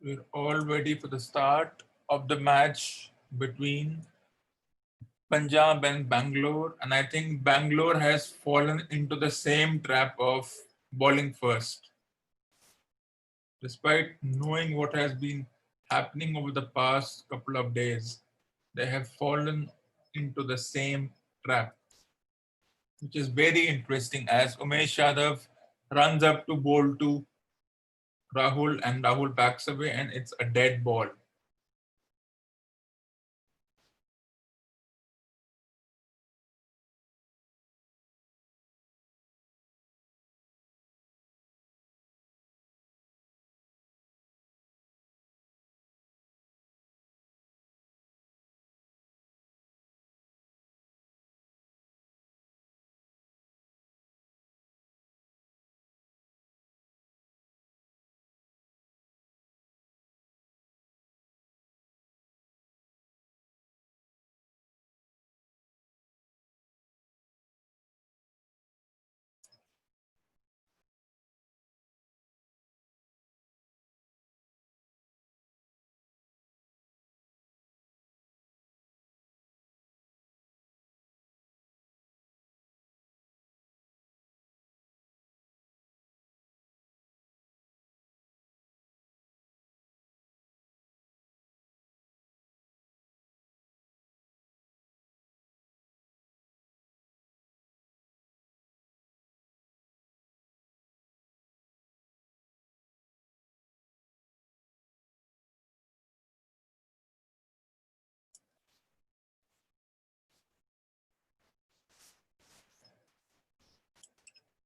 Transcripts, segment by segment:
We're all ready for the start of the match between Punjab and Bangalore. And I think Bangalore has fallen into the same trap of bowling first. Despite knowing what has been happening over the past couple of days, they have fallen into the same trap, which is very interesting as Umesh Yadav runs up to bowl to Rahul and Rahul backs away and it's a dead ball.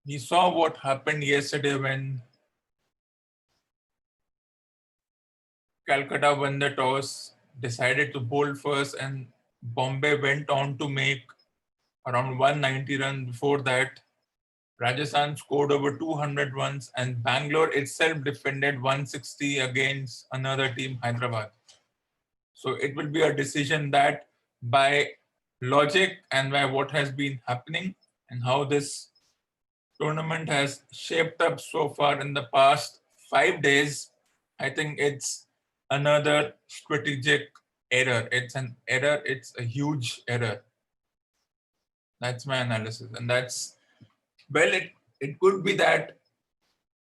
We saw what happened yesterday when Calcutta won the toss, decided to bowl first, and Bombay went on to make around 190 runs. Before that, Rajasthan scored over 200 runs, and Bangalore itself defended 160 against another team, Hyderabad. So it will be a decision that, by logic and by what has been happening and how this tournament has shaped up so far in the past 5 days, I think it's another strategic error. It's an error, it's a huge error. That's my analysis. And that's, well, it could be that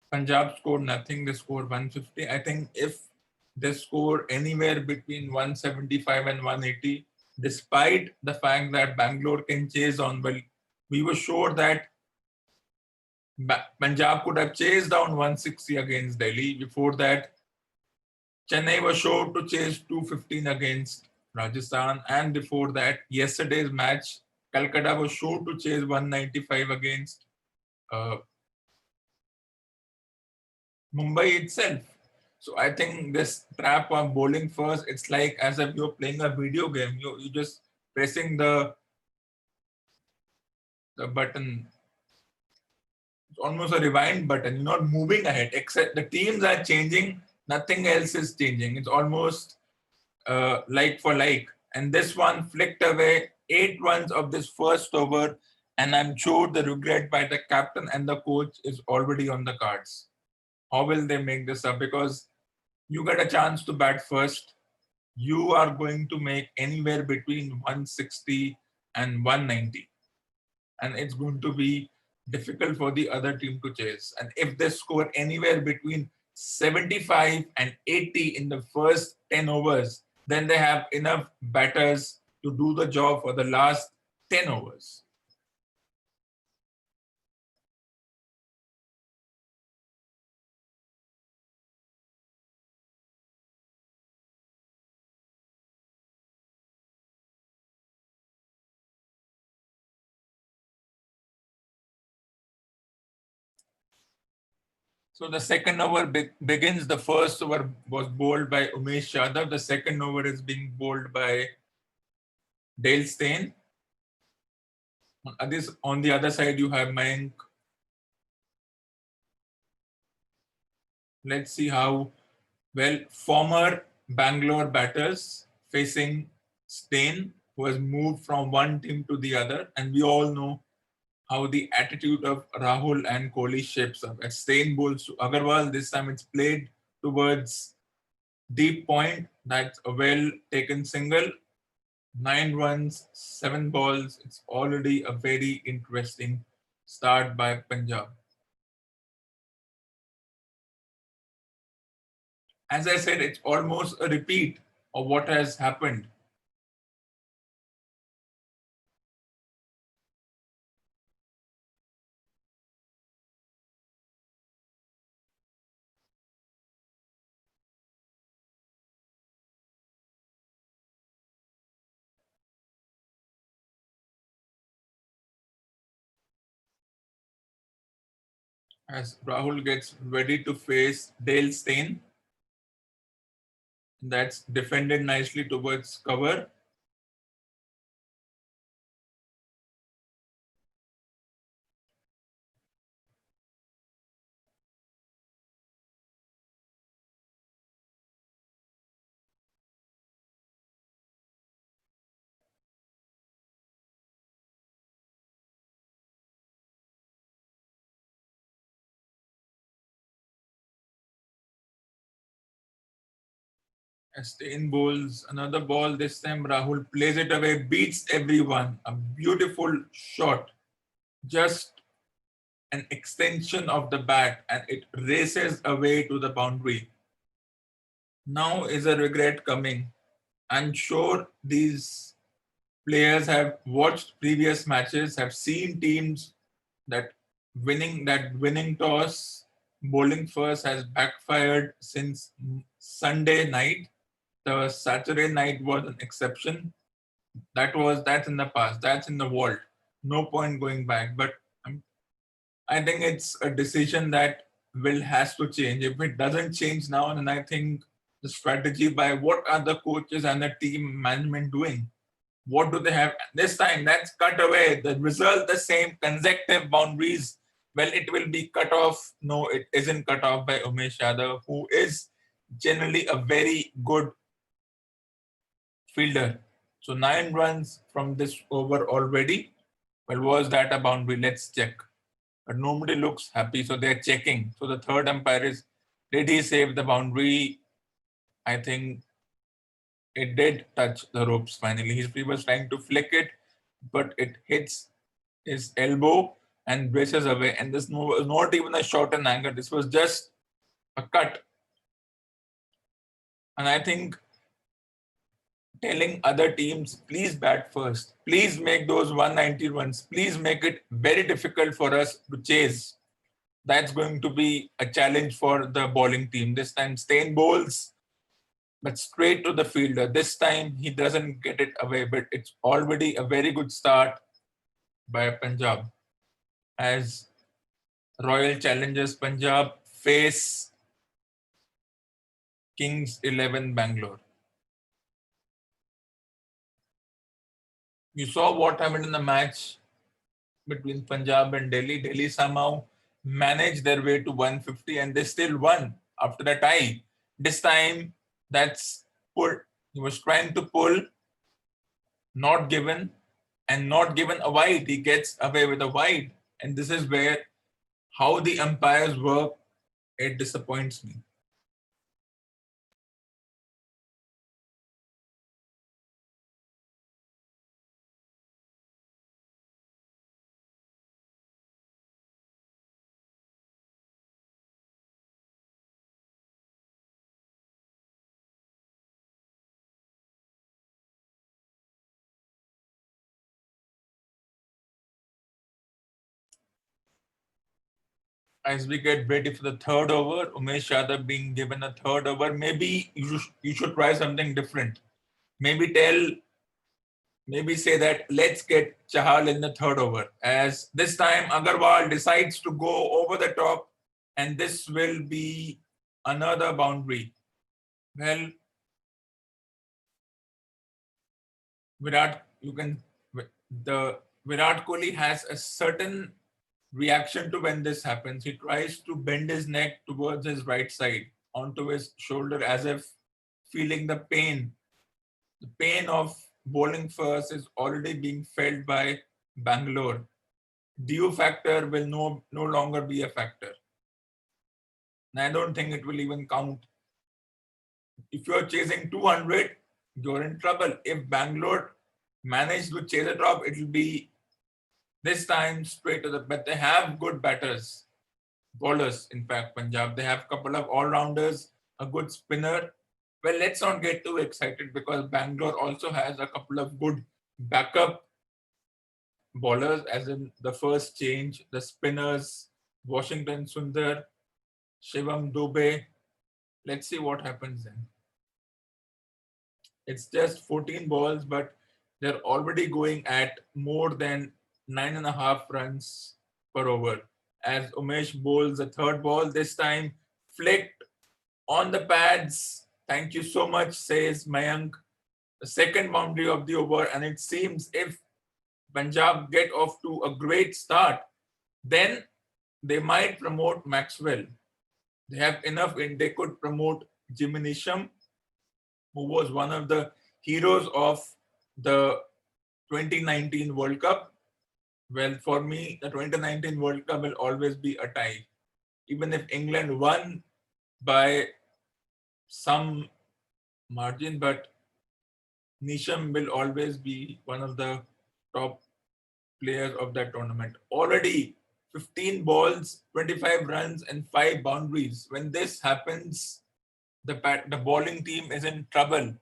Punjab scored nothing, they scored 150. I think if they score anywhere between 175 and 180, despite the fact that Bangalore can chase on, well, we were sure that Punjab could have chased down 160 against Delhi. Before that, Chennai was sure to chase 215 against Rajasthan. And before that, yesterday's match, Calcutta was sure to chase 195 against uh, Mumbai itself. So I think this trap of bowling first, it's like as if you're playing a video game. You're just pressing the button. It's almost a rewind button. You're not moving ahead, except the teams are changing. Nothing else is changing. It's almost like for like. And this one flicked away 8 runs of this first over. And I'm sure the regret by the captain and the coach is already on the cards. How will they make this up? Because you get a chance to bat first. You are going to make anywhere between 160 and 190. And it's going to be difficult for the other team to chase. And if they score anywhere between 75 and 80 in the first 10 overs, then they have enough batters to do the job for the last 10 overs. So the second over begins. The first over was bowled by Umesh Yadav. The second over is being bowled by Dale Steyn. On the other side, you have Mayank. Let's see how well former Bangalore batters facing Steyn, who has moved from one team to the other. And we all know how the attitude of Rahul and Kohli shapes up. As Steyn bowls to Agarwal, this time it's played towards Deep point, that's a well taken single. 9 runs, 7 balls. It's already a very interesting start by Punjab. As I said, it's almost a repeat of what has happened. As Rahul gets ready to face Dale Steyn, that's defended nicely towards cover. As Steyn bowls another ball, this time Rahul plays it away, beats everyone. A beautiful shot. Just an extension of the bat and it races away to the boundary. Now is a regret coming. I'm sure these players have watched previous matches, have seen teams that winning toss, bowling first has backfired since Sunday night. The Saturday night was an exception. That's in the past. That's in the vault. No point going back. But I think it's a decision that will has to change. If it doesn't change now, then I think the strategy by what are the coaches and the team management doing? What do they have this time? That's cut away. The result the same, consecutive boundaries. Well, it will be cut off. No, it isn't cut off by Umesh Yadav, who is generally a very good fielder. So 9 runs from this over already. Well, was that a boundary? Let's check. But nobody looks happy, so they're checking. So the third umpire is, did he save the boundary? I think it did touch the ropes finally. He was trying to flick it, but it hits his elbow and braces away. And this was not even a shot and anger. This was just a cut. And I think telling other teams, please bat first. Please make those 190 runs. Please make it very difficult for us to chase. That's going to be a challenge for the bowling team. This time, Steyn bowls, but straight to the fielder. This time, he doesn't get it away, but it's already a very good start by Punjab. As Royal Challengers Punjab face Kings 11 Bangalore. You saw what happened in the match between Punjab and Delhi. Delhi somehow managed their way to 150 and they still won after a tie. This time, that's pulled. He was trying to pull, not given, and not given a wide. He gets away with a wide. And this is where how the umpires work, it disappoints me. As we get ready for the third over, Umesh Yadav being given a third over, maybe you should try something different. Maybe say that let's get Chahal in the third over. As this time Agarwal decides to go over the top, and this will be another boundary. Well, the Virat Kohli has a certain reaction to when this happens. He tries to bend his neck towards his right side onto his shoulder as if feeling the pain. The pain of bowling first is already being felt by Bangalore. DU factor will no longer be a factor. And I don't think it will even count. If you're chasing 200, you're in trouble. If Bangalore manage to chase a drop, it will be this time straight to the, but they have good batters, bowlers. In fact, Punjab, they have a couple of all-rounders, a good spinner. Well, let's not get too excited because Bangalore also has a couple of good backup bowlers, as in the first change, the spinners, Washington Sundar, Shivam Dubey. Let's see what happens then. It's just 14 balls, but they're already going at more than 9.5 runs per over. As Umesh bowls the third ball, this time flicked on the pads. Thank you so much, says Mayank. The second boundary of the over, and it seems if Punjab get off to a great start, then they might promote Maxwell. They have enough in they could promote Jimmy Nisham, who was one of the heroes of the 2019 World Cup. Well, for me, the 2019 World Cup will always be a tie. Even if England won by some margin, but Nisham will always be one of the top players of that tournament. Already 15 balls, 25 runs, and 5 boundaries. When this happens, the bowling team is in trouble.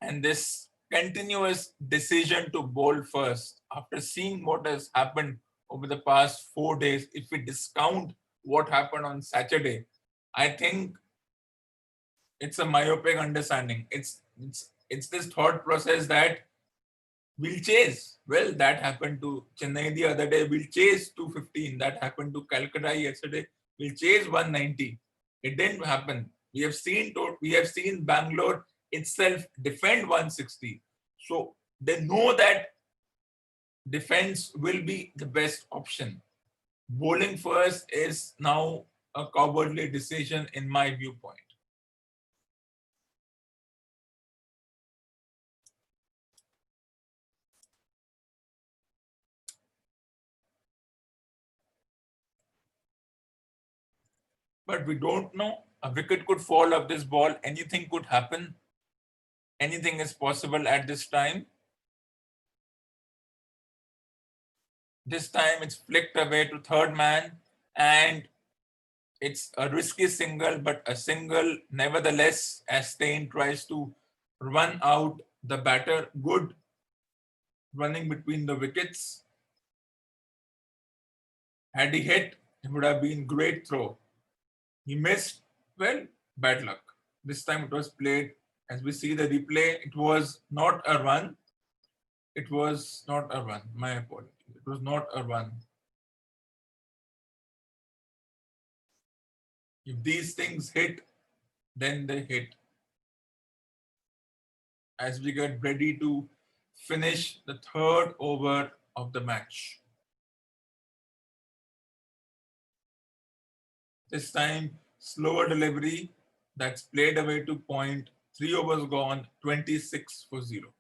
And this continuous decision to bowl first, after seeing what has happened over the past 4 days, if we discount what happened on Saturday, I think it's a myopic understanding. It's this thought process that we'll chase. Well, that happened to Chennai the other day. We'll chase 215. That happened to Calcutta yesterday. We'll chase 190. It didn't happen. We have seen Bangalore itself defend 160. So they know that defense will be the best option. Bowling first is now a cowardly decision in my viewpoint. But we don't know. A wicket could fall off this ball. Anything could happen. Anything is possible at this time. This time it's flicked away to third man, and it's a risky single, but a single nevertheless, as Stein tries to run out the batter. Good running between the wickets. Had he hit, it would have been great throw. He missed. Well, bad luck. This time it was played. As we see the replay, it was not a run. It was not a run. My apologies. It was not a run. If these things hit, then they hit. As we get ready to finish the third over of the match. This time, slower delivery that's played away to point. 3 overs gone, 26 for 0.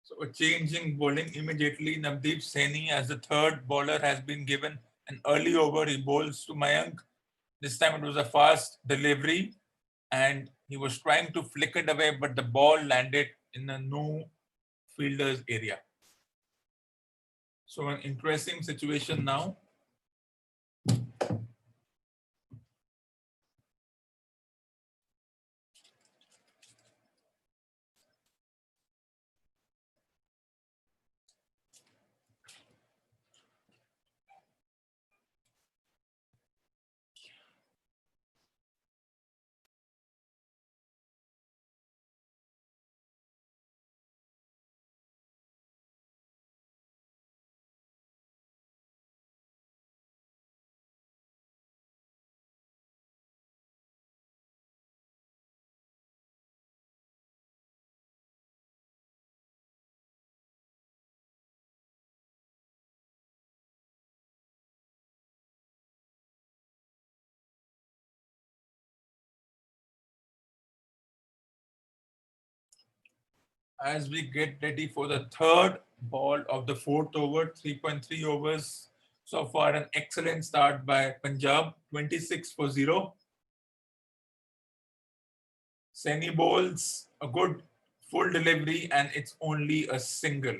So a change in bowling immediately. Navdeep Saini as the third bowler has been given an early over. He bowls to Mayank. This time it was a fast delivery and he was trying to flick it away, but the ball landed in a no fielder's area. So an interesting situation now. As we get ready for the third ball of the fourth over, 3.3 overs. So far, an excellent start by Punjab, 26 for 0. Saini bowls a good full delivery and it's only a single.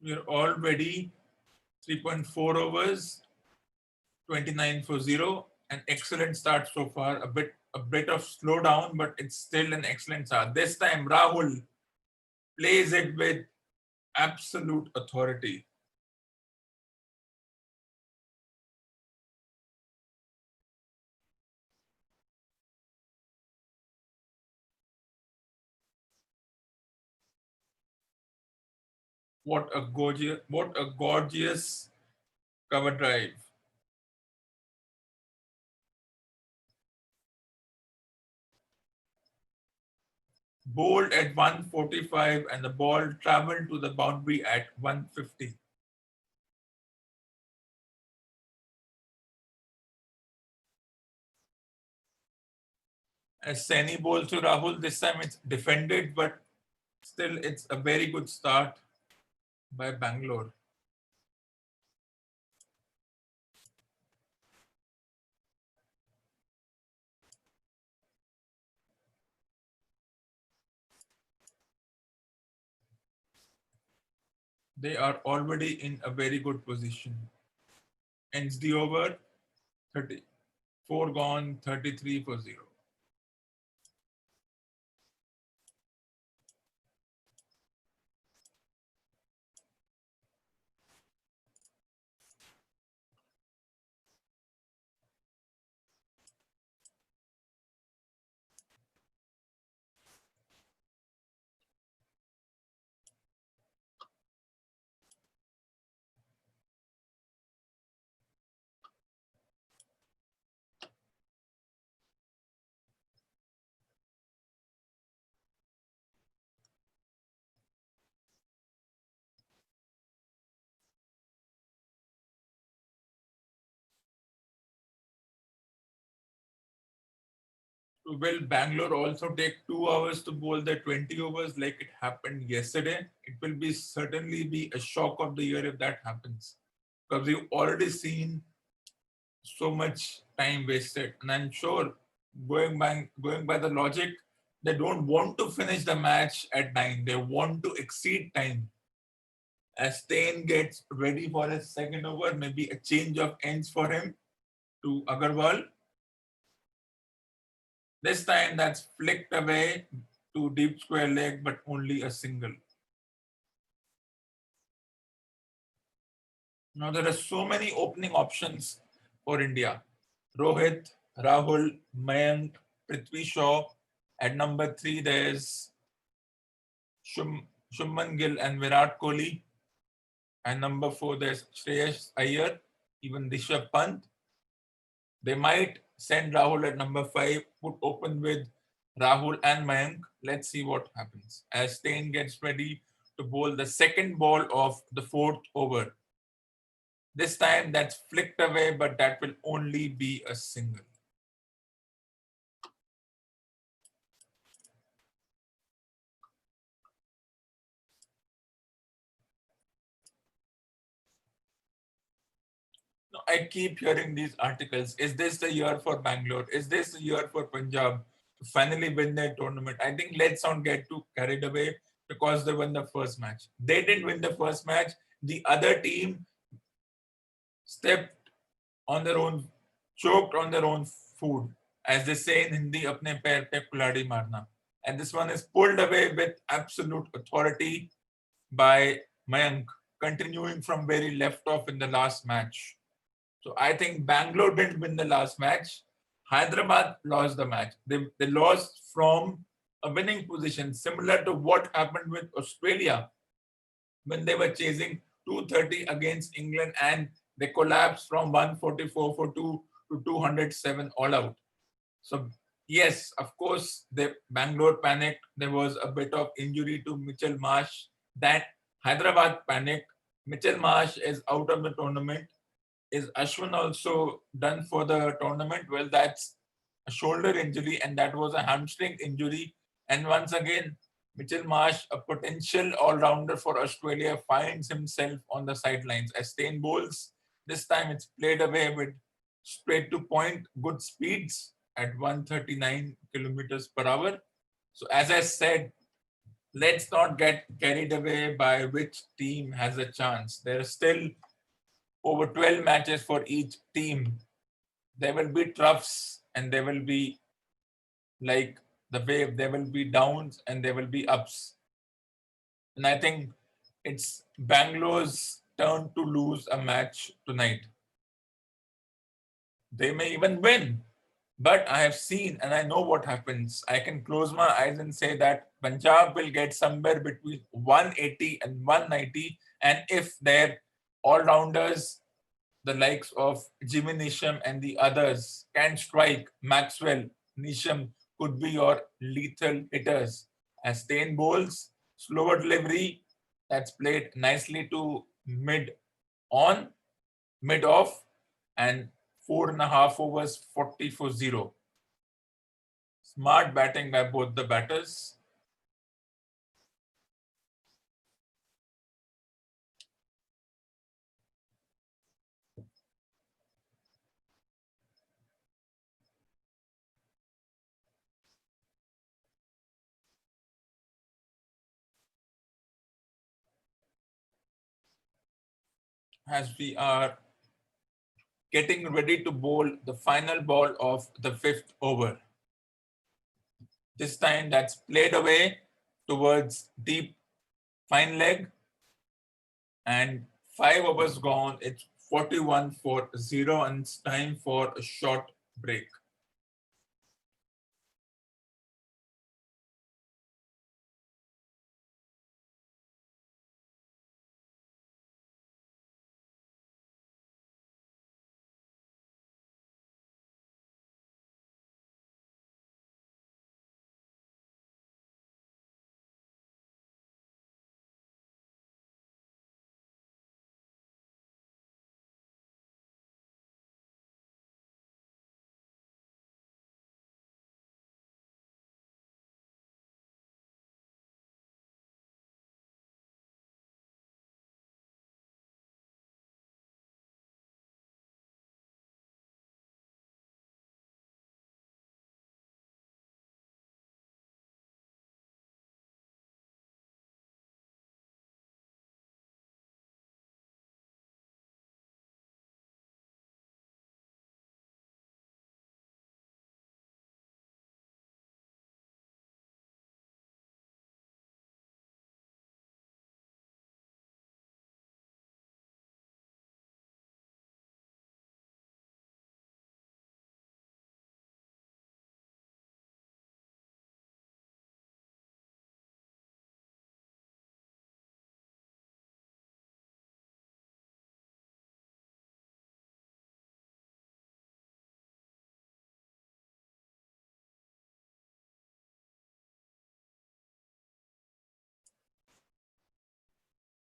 We are already 3.4 overs, 29 for 0. An excellent start so far. A bit of slowdown, but it's still an excellent start. This time Rahul plays it with absolute authority. What a gorgeous cover drive. Bowled at 145 and the ball traveled to the boundary at 150. As Saini bowls to Rahul, this time it's defended, but still it's a very good start by Bangalore. They are already in a very good position. Ends the over, 34 gone, 33 for 0. Will Bangalore also take 2 hours to bowl their 20 overs like it happened yesterday? It will be certainly be a shock of the year if that happens. Because we've already seen so much time wasted. And I'm sure going by the logic, they don't want to finish the match at 9. They want to exceed time. As Stain gets ready for his second over, maybe a change of ends for him to Agarwal. This time that's flicked away to deep square leg, but only a single. Now there are so many opening options for India. Rohit, Rahul, Mayank, Prithvi Shaw. At number 3, there's Shumman Gill and Virat Kohli. And number 4, there's Shreyas Iyer, even Rishabh Pant. They might send Rahul at number 5, put open with Rahul and Mayank. Let's see what happens as Stein gets ready to bowl the second ball of the fourth over. This time that's flicked away, but that will only be a single. Now, I keep hearing these articles. Is this the year for Bangalore? Is this the year for Punjab to finally win their tournament? I think let's not get too carried away because they won the first match. They didn't win the first match. The other team stepped on their own, choked on their own food. As they say in Hindi, apne pair pe kuladi marna. And this one is pulled away with absolute authority by Mayank, continuing from where he left off in the last match. So I think Bangalore didn't win the last match. Hyderabad lost the match. They lost from a winning position, similar to what happened with Australia when they were chasing 230 against England and they collapsed from 144 for 2 to 207 all out. So yes, of course, the Bangalore panicked. There was a bit of injury to Mitchell Marsh. That Hyderabad panicked. Mitchell Marsh is out of the tournament. Is Ashwin also done for the tournament? Well, that's a shoulder injury, and that was a hamstring injury. And once again, Mitchell Marsh, a potential all-rounder for Australia, finds himself on the sidelines. As Stein bowls, this time it's played away with straight to point, good speeds at 139 kilometers per hour. So as I said, let's not get carried away by which team has a chance. There are still over 12 matches for each team. There will be troughs and there will be like the wave, there will be downs and there will be ups. And I think it's Bangalore's turn to lose a match tonight. They may even win, but I have seen and I know what happens. I can close my eyes and say that Punjab will get somewhere between 180 and 190. And if their all rounders, the likes of Jimmy Nisham and the others can strike, Maxwell, Nisham could be your lethal hitters. As Stein bowls, slower delivery that's played nicely to on, mid off, and 4.5 overs, 40 for 0. Smart batting by both the batters. As we are getting ready to bowl the final ball of the fifth over. This time that's played away towards deep fine leg and 5 overs gone. It's 41 for 0 and it's time for a short break.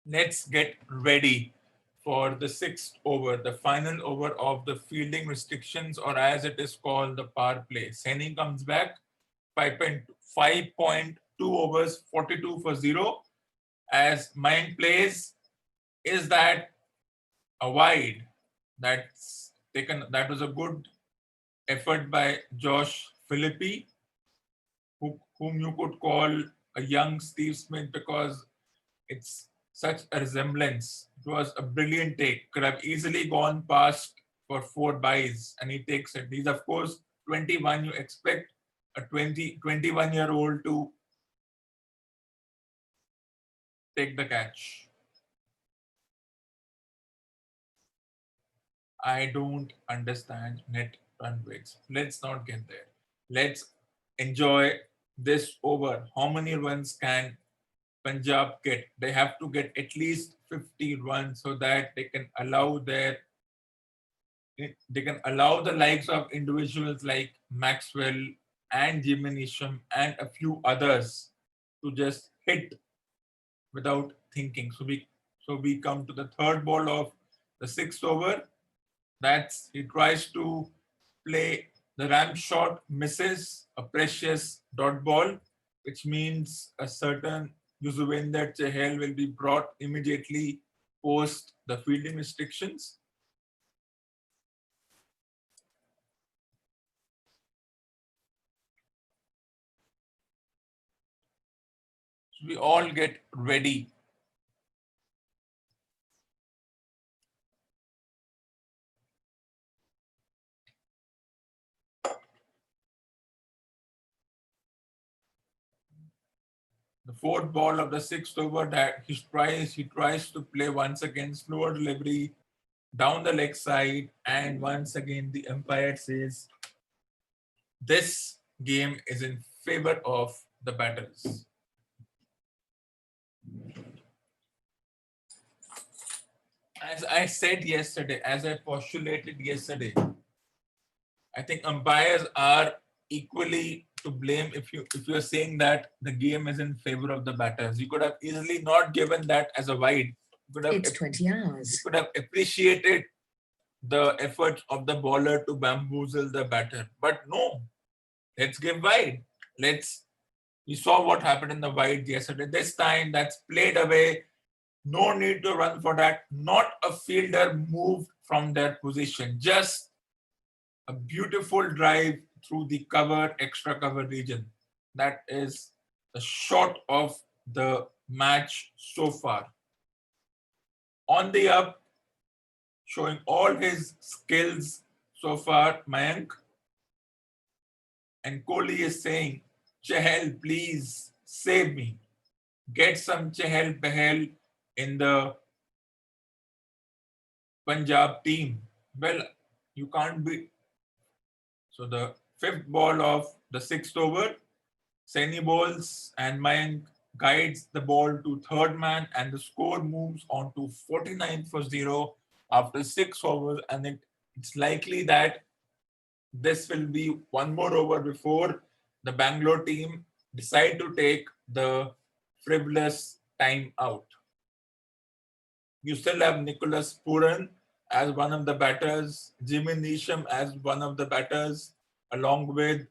Let's get ready for the sixth over, the final over of the fielding restrictions, or as it is called, the power play. Saini comes back, 5.2 overs, 42 for 0. As Mayank plays, is that a wide? That's taken. That was a good effort by Josh Philippi, whom you could call a young Steve Smith because it's such a resemblance. It was a brilliant take. Could have easily gone past for 4 byes, and he takes it. He's, of course, 21. You expect a 21-year-old to take the catch. I don't understand net run rates. Let's not get there. Let's enjoy this over. How many runs can Punjab get? They have to get at least 50 runs so that they can allow the likes of individuals like Maxwell and Jimmy Neesham and a few others to just hit without thinking. So we come to the third ball of the sixth over. That's he tries to play the ramp shot, misses a precious dot ball, which means a certain Yuzuvendra Chahal will be brought immediately post the fielding restrictions. So we all get ready. The fourth ball of the sixth over, that he tries to play once again slower delivery down the leg side, and once again the umpire says this game is in favor of the batters. As I said yesterday, as I postulated yesterday, I think umpires are equally to blame if you're saying that the game is in favor of the batters. You could have easily not given that as a wide. It's 20 hours. You could have appreciated the effort of the bowler to bamboozle the batter. But no, let's give wide. We saw what happened in the wide yesterday. This time that's played away. No need to run for that. Not a fielder moved from their position. Just a beautiful drive through the extra cover region. That is the shot of the match so far. On the up, showing all his skills so far, Mayank. And Kohli is saying, Chahal, please save me. Get some Chahal Pahal in the Punjab team. Well, you can't be. So the fifth ball of the sixth over, Saini bowls and Mayank guides the ball to third man, and the score moves on to 49 for 0 after 6 overs. And it's likely that this will be one more over before the Bangalore team decide to take the frivolous time out. You still have Nicholas Puran as one of the batters, Jimmy Neesham as one of the batters, along with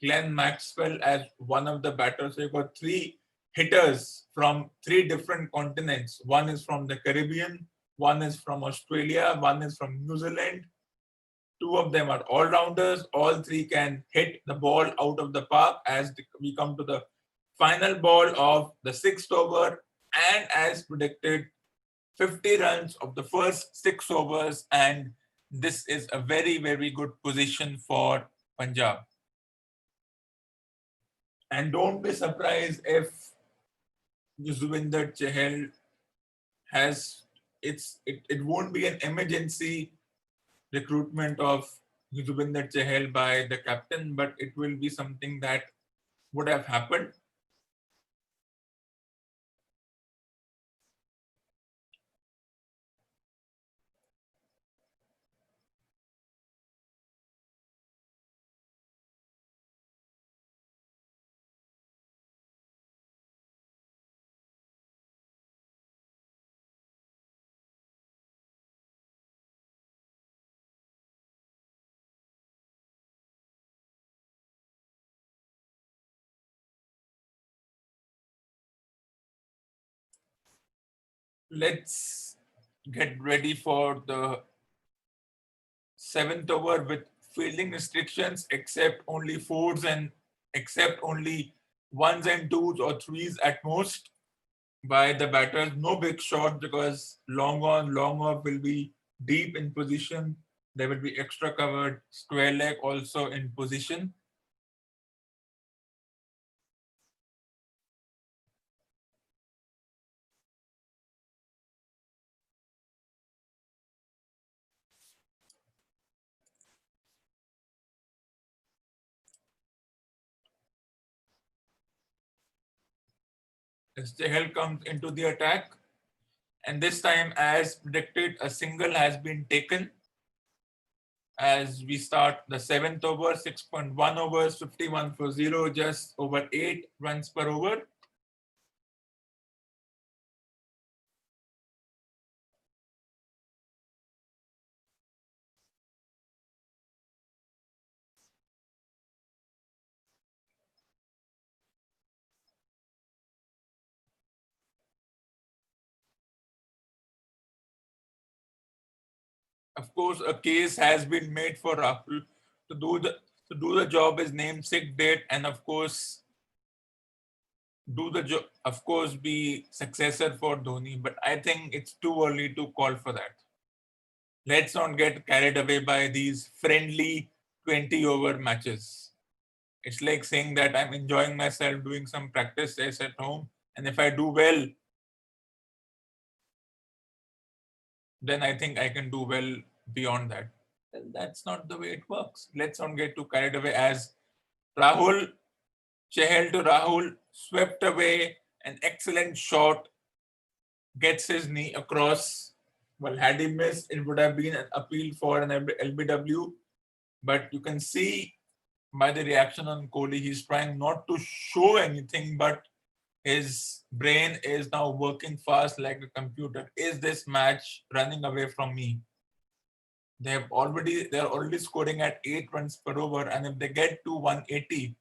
Glenn Maxwell as one of the batters. So you've got three hitters from three different continents. One is from the Caribbean, one is from Australia, one is from New Zealand. Two of them are all-rounders. All three can hit the ball out of the park as we come to the final ball of the sixth over. And as predicted, 50 runs of the first 6 overs. And this is a very, very good position for Punjab. And don't be surprised if Yuzuvendra Chahal it won't be an emergency recruitment of Yuzuvendra Chahal by the captain, but it will be something that would have happened. Let's get ready for the seventh over with fielding restrictions, except only fours and except only ones and twos or threes at most by the batters. No big shot because long on, long off will be deep in position. There will be extra covered square leg also in position. As Chahal comes into the attack, and this time, as predicted, a single has been taken as we start the seventh over, 6.1 overs, 51 for 0, just over 8 runs per over. Of course, a case has been made for Rahul to do the to do the job is namesake date, and of course do the job, of course be successor for Dhoni. But I think it's too early to call for that. Let's not get carried away by these friendly 20 over matches. It's like saying that I'm enjoying myself doing some practice tests at home, and if I do well, then I think I can do well beyond that. Well, that's not the way it works. Let's not get too carried away as Rahul, Chahal to Rahul, swept away an excellent shot, gets his knee across. Well, had he missed, it would have been an appeal for an LBW. But you can see by the reaction on Kohli, he's trying not to show anything, but his brain is now working fast like a computer. Is this match running away from me? They're already scoring at 8 runs per over, and if they get to 180,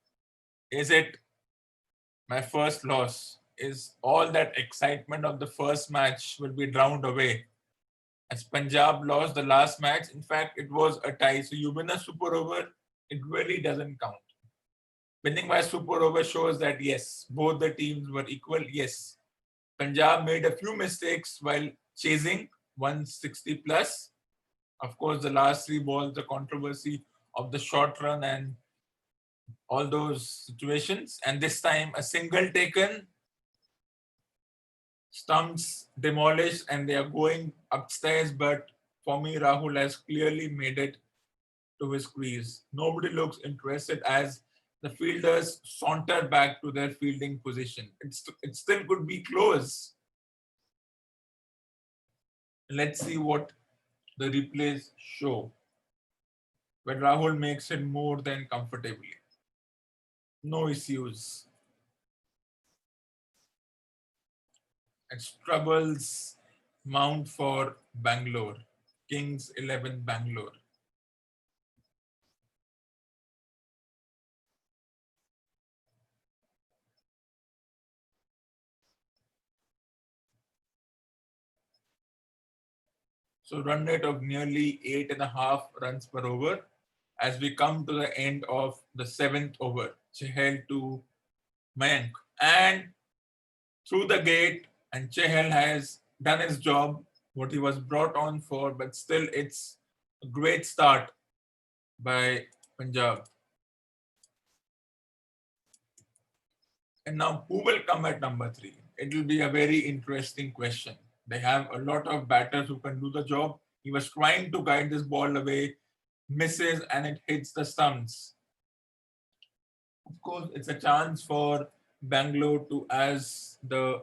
is it my first loss? Is all that excitement of the first match will be drowned away? As Punjab lost the last match, in fact, it was a tie. So you win a super over, it really doesn't count. Winning by super over shows that yes, both the teams were equal. Yes, Punjab made a few mistakes while chasing 160 plus. Of course, the last 3 balls, the controversy of the short run and all those situations. And this time, a single taken, stumps demolished, and they are going upstairs. But for me, Rahul has clearly made it to his crease. Nobody looks interested as the fielders saunter back to their fielding position. It still could be close. Let's see what the replays show. But Rahul makes it more than comfortably. No issues. It's troubles mount for Bangalore. Kings 11 Bangalore. So run rate of nearly 8.5 runs per over as we come to the end of the seventh over. Chahal to Mayank. And through the gate, and Chahal has done his job, what he was brought on for, but still it's a great start by Punjab. And now, who will come at number 3? It will be a very interesting question. They have a lot of batters who can do the job. He was trying to guide this ball away, misses, and it hits the stumps. Of course, it's a chance for Bangalore to, as the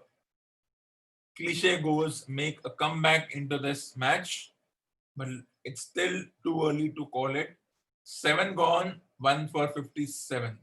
cliche goes, make a comeback into this match. But it's still too early to call it. 7 gone, 1 for 57.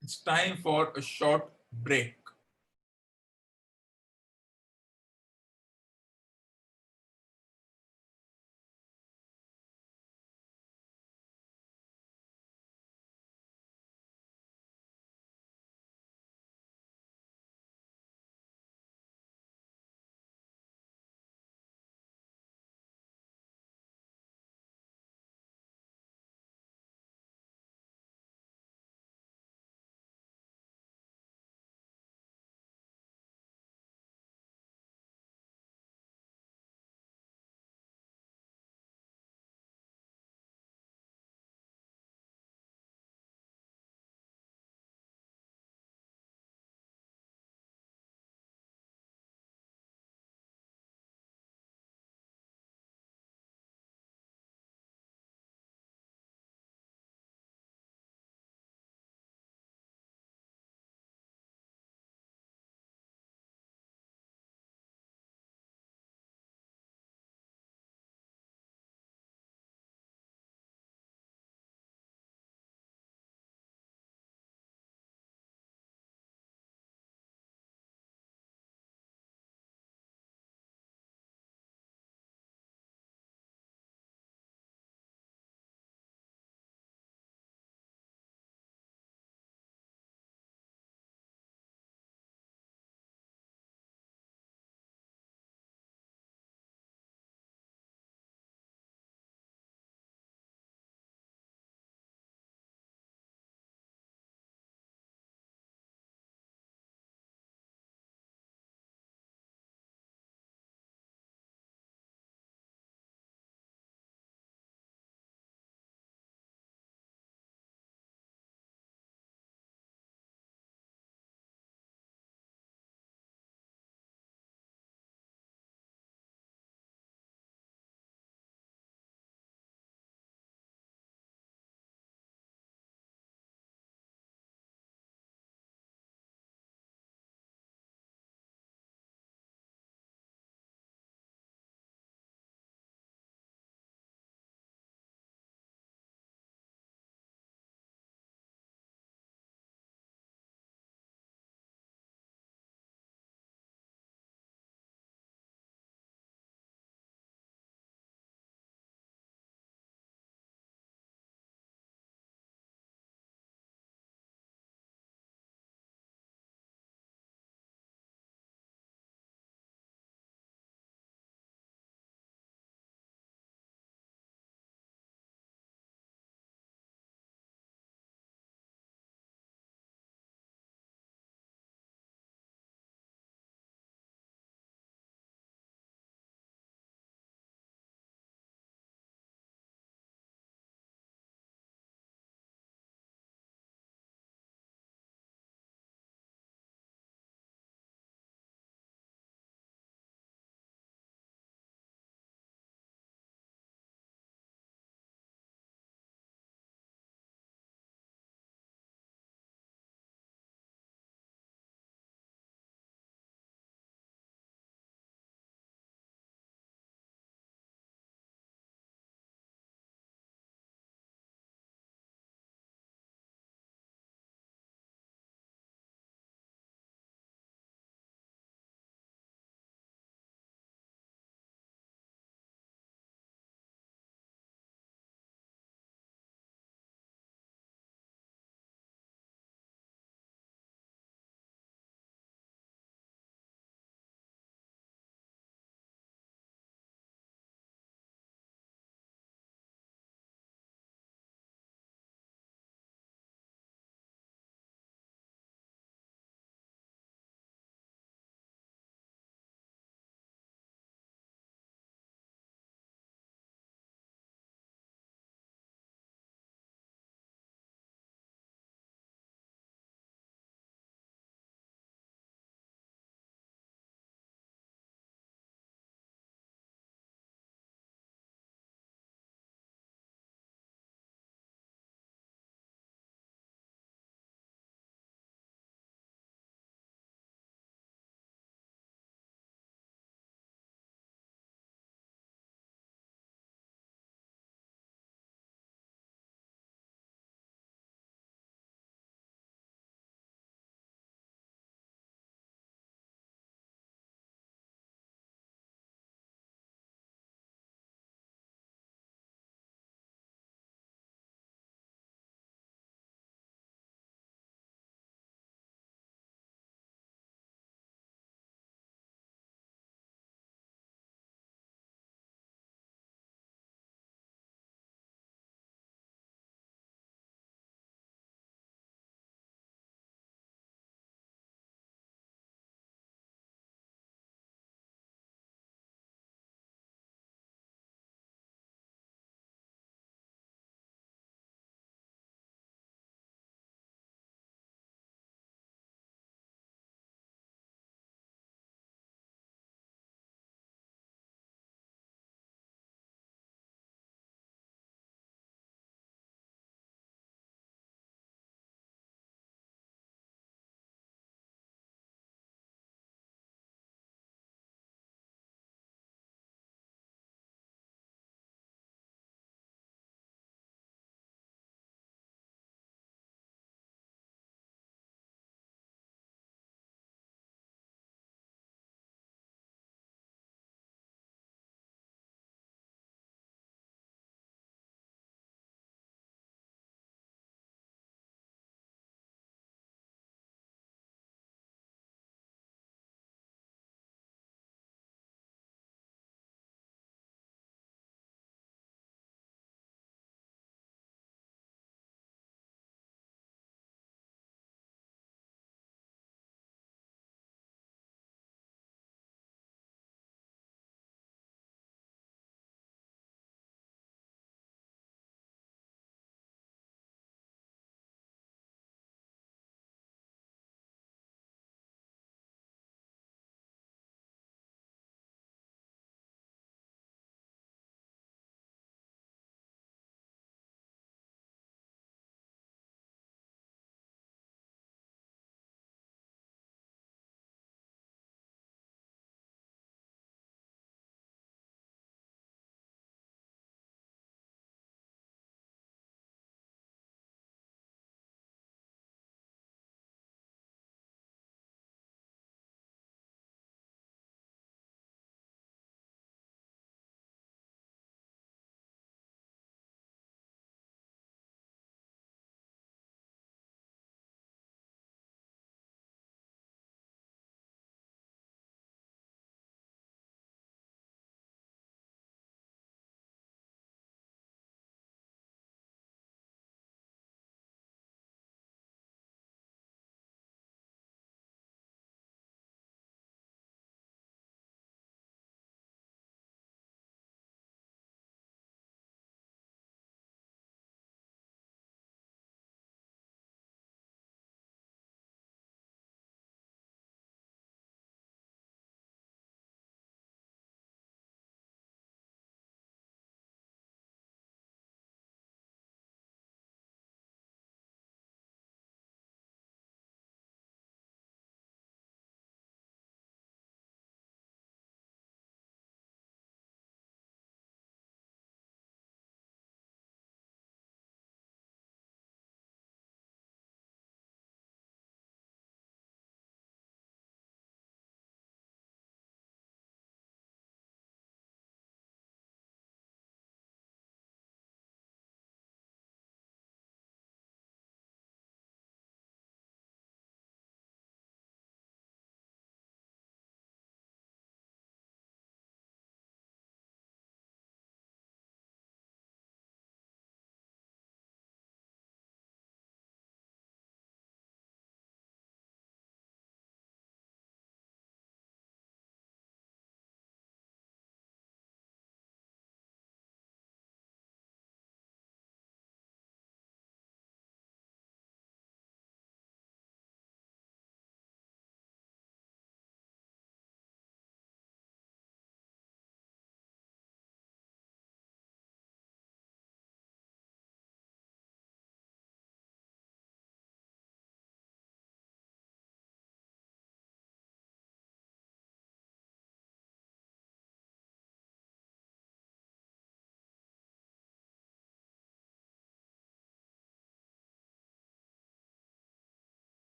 It's time for a short break.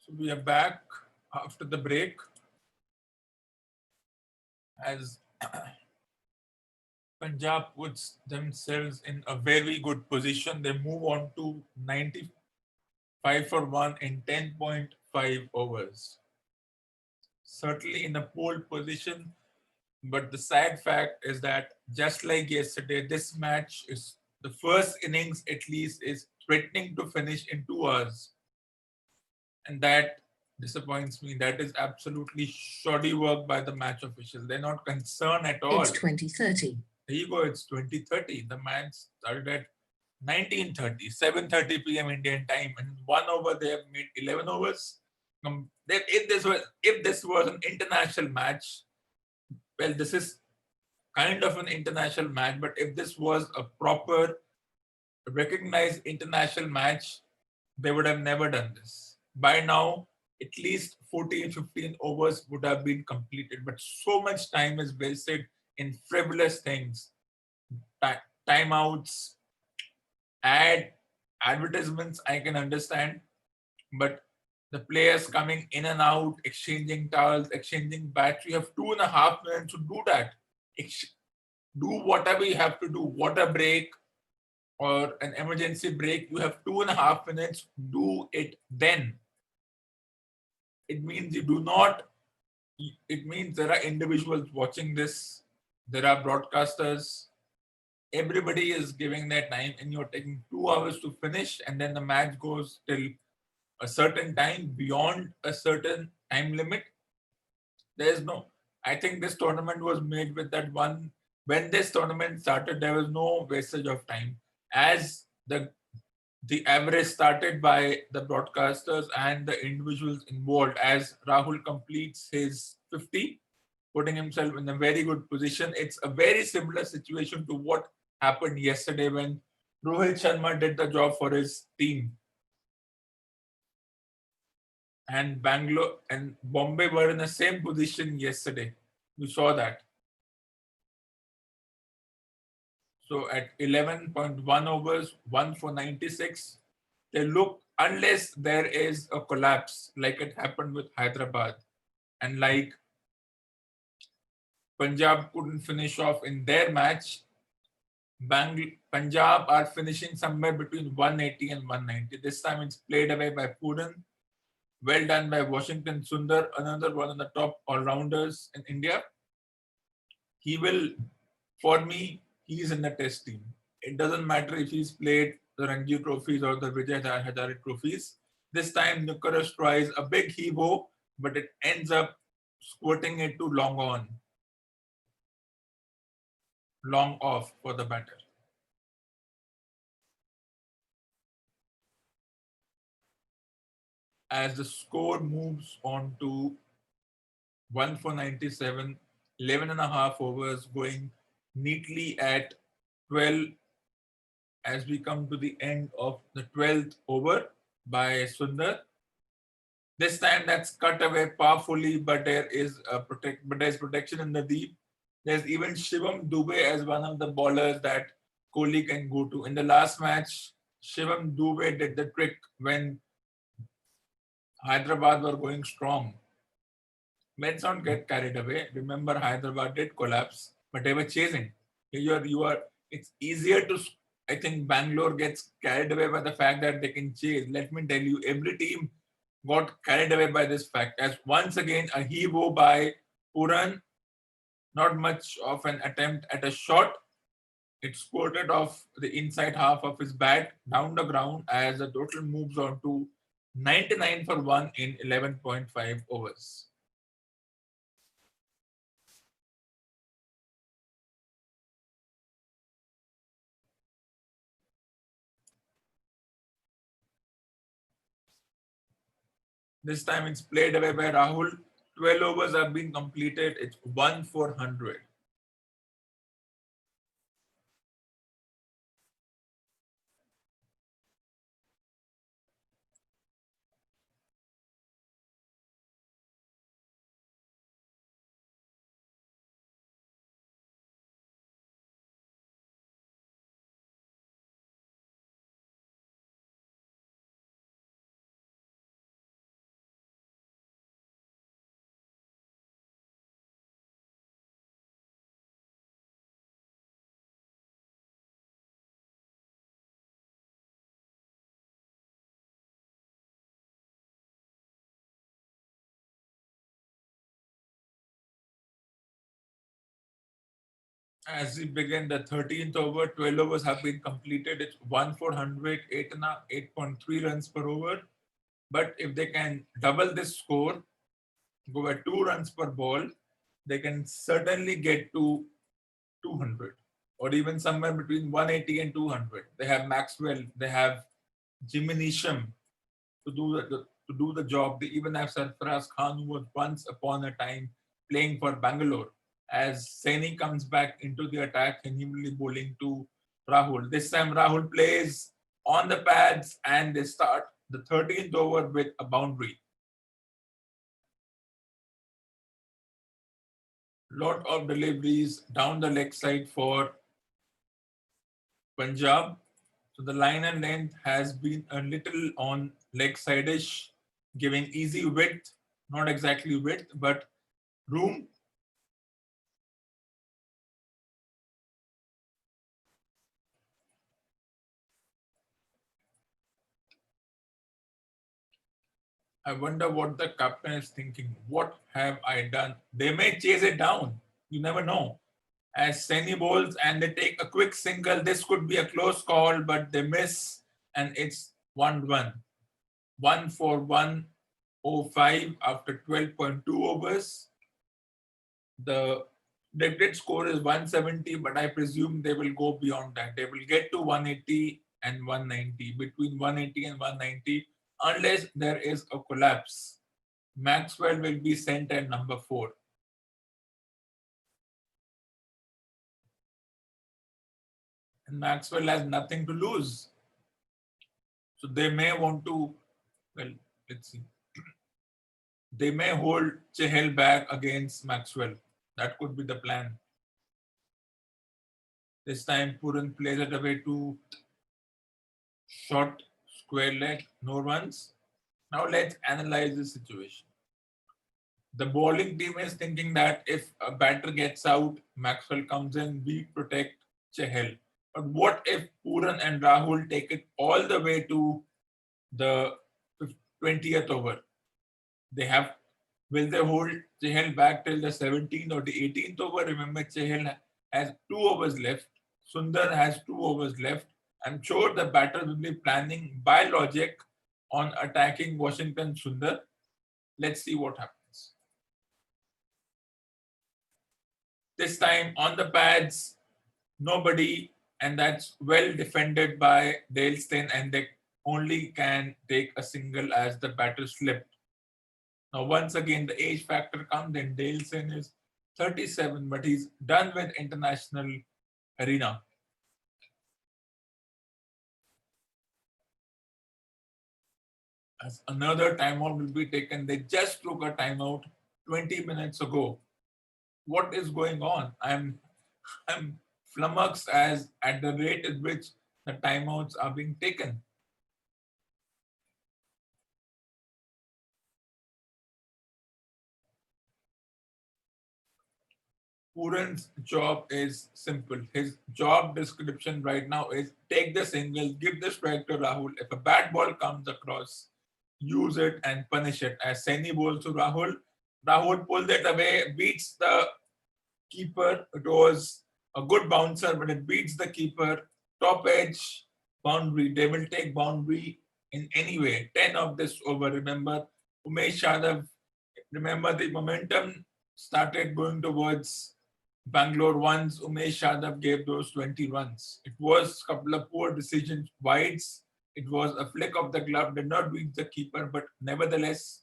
So we are back after the break as Punjab puts themselves in a very good position. They move on to 95 for 1 in 10.5 overs. Certainly in a pole position, but the sad fact is that just like yesterday, this match is the first innings at least is threatening to finish in 2 hours. And that disappoints me. That is absolutely shoddy work by the match officials. They're not concerned at all. It's 20:30. There you go, it's 20:30. The match started at 19:30, 7:30 p.m. Indian time. And 1 over, they have made 11 overs. If this was an international match, well, this is kind of an international match, but if this was a proper recognized international match, they would have never done this. By now, at least 14, 15 overs would have been completed, but so much time is wasted in frivolous things, timeouts, advertisements, I can understand, but the players coming in and out, exchanging towels, exchanging bats, you have 2.5 minutes to do that. Do whatever you have to do, water break or an emergency break, you have 2.5 minutes, do it then. It means you do not, it means there are individuals watching this, there are broadcasters, everybody is giving their time, and you're taking 2 hours to finish, and then the match goes till a certain time beyond a certain time limit. There's no, I think this tournament was made with that one. When this tournament started, there was no wastage of time. As the average started by the broadcasters and the individuals involved, as Rahul completes his 50, putting himself in a very good position. It's a very similar situation to what happened yesterday when Rohit Sharma did the job for his team. And Bangalore and Bombay were in the same position yesterday. You saw that. So at 11.1 overs, 1 for 96, they look, unless there is a collapse like it happened with Hyderabad and like Punjab couldn't finish off in their match, Punjab are finishing somewhere between 180 and 190. This time it's played away by Puran. Well done by Washington Sundar, another one of the top all-rounders in India. He will, for me, he's in the test team. It doesn't matter if he's played the Ranji trophies or the Vijay Hazare trophies. This time, Nukarus tries a big heave-ho, but it ends up squirting it to long off for the batter. As the score moves on to 1 for 97, 11.5 overs, going neatly at 12 as we come to the end of the 12th over by Sundar. This time that's cut away powerfully, but there's protection in the deep. There's even Shivam Dubey as one of the bowlers that Kohli can go to. In the last match, Shivam Dubey did the trick when Hyderabad were going strong. Let's not get carried away. Remember, Hyderabad did collapse, but they were chasing. It's easier to, I think Bangalore gets carried away by the fact that they can chase. Let me tell you, every team got carried away by this fact. As once again, a heave-ho by Puran, not much of an attempt at a shot. It squirted off the inside half of his bat down the ground as the total moves on to 99 for 1 in 11.5 overs. This time it's played away by Rahul. 12 overs have been completed. It's 1 for 100. As we begin the 13th over, 12 overs have been completed. It's 1,400, 8.3 runs per over. But if they can double this score, go at 2 runs per ball, they can certainly get to 200 or even somewhere between 180 and 200. They have Maxwell, they have Jimmy Neesham to do the job. They even have Sarfaraz Khan, who was once upon a time playing for Bangalore. As Saini comes back into the attack and he will be bowling to Rahul. This time Rahul plays on the pads and they start the 13th over with a boundary. Lot of deliveries down the leg side for Punjab. So the line and length has been a little on leg side-ish, giving easy width, not exactly width, but room. I wonder what the captain is thinking. What have I done? They may chase it down. You never know. As Saini bowls and they take a quick single, this could be a close call, but they miss and it's 1-1. 1 for 105 after 12.2 overs. The predicted score is 170, but I presume they will go beyond that. They will get to 180 and 190, between 180 and 190, unless there is a collapse. Maxwell will be sent at number 4. And Maxwell has nothing to lose. So they may want to, well, let's see. They may hold Chahal back against Maxwell. That could be the plan. This time Puran plays it away to short square leg, no runs. Now let's analyze the situation. The bowling team is thinking that if a batter gets out, Maxwell comes in, we protect Chahal. But what if Puran and Rahul take it all the way to the 20th over? They have, will they hold Chahal back till the 17th or the 18th over? Remember, Chahal has 2 overs left. Sundar has 2 overs left. I'm sure the batter will be planning by logic on attacking Washington Sundar. Let's see what happens. This time on the pads, nobody, and that's well defended by Dale Steyn, and they only can take a single as the batter slipped. Now, once again, the age factor comes in. Dale Steyn is 37, but he's done with international arena. As another timeout will be taken, they just took a timeout 20 minutes ago. What is going on? I'm flummoxed as at the rate at which the timeouts are being taken. Puran's job is simple. His job description right now is take the single, give the strike to Rahul. If a bad ball comes across, use it and punish it. As Saini bowls to Rahul, Rahul pulled it away, beats the keeper. It was a good bouncer, but it beats the keeper. Top edge boundary. They will take boundary in any way. 10 of this over. Remember, Umesh Yadav. Remember, the momentum started going towards Bangalore once Umesh Yadav gave those 20 runs. It was a couple of poor decisions, wides. It was a flick of the glove, did not reach the keeper, but nevertheless,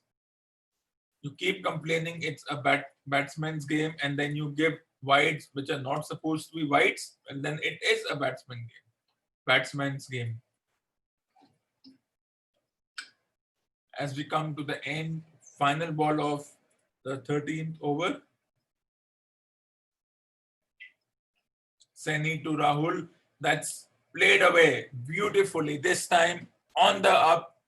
you keep complaining it's a batsman's game, and then you give wides which are not supposed to be wides, and then it is a batsman's game. As we come to the end, final ball of the 13th over, Saini to Rahul, that's played away beautifully. This time on the up,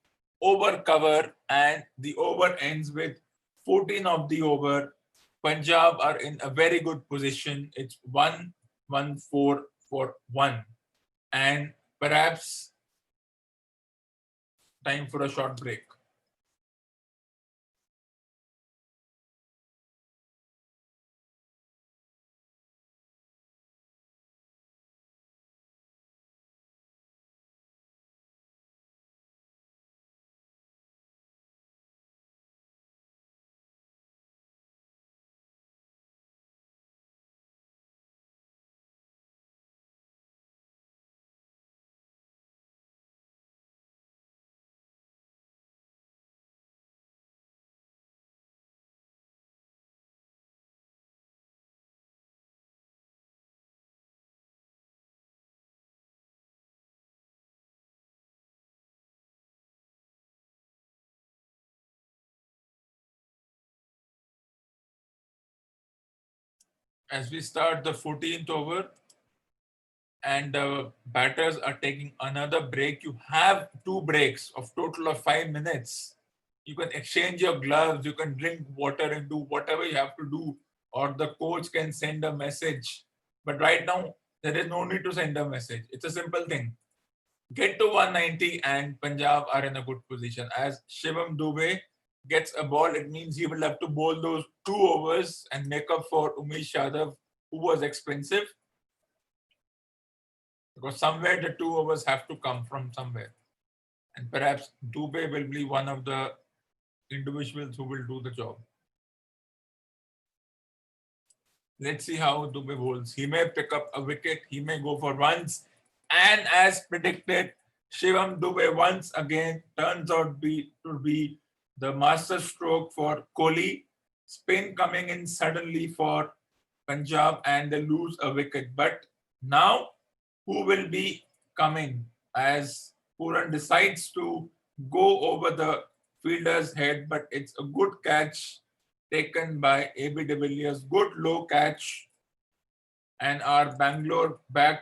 over cover, and the over ends with 14 of the over. Punjab are in a very good position. It's 1-1-4 for 1. And perhaps time for a short break. as we start the 14th over and the batters are taking another break. You have two breaks of total of 5 minutes. You can exchange your gloves, you can drink water and do whatever you have to do, or the coach can send a message. But right now, there is no need to send a message. It's a simple thing. Get to 190 and Punjab are in a good position. As Shivam Dubey gets a ball, it means he will have to bowl those 2 overs and make up for Umesh Yadav, who was expensive, because somewhere the 2 overs have to come from somewhere. And perhaps Dubey will be one of the individuals who will do the job. Let's see how Dubey bowls. He may pick up a wicket, he may go for runs. And as predicted, Shivam Dubey once again turns out to be the master stroke for Kohli. Spin coming in suddenly for Punjab and they lose a wicket. But now, who will be coming as Puran decides to go over the fielder's head, but it's a good catch taken by AB de Villiers. Good low catch, and our Bangalore back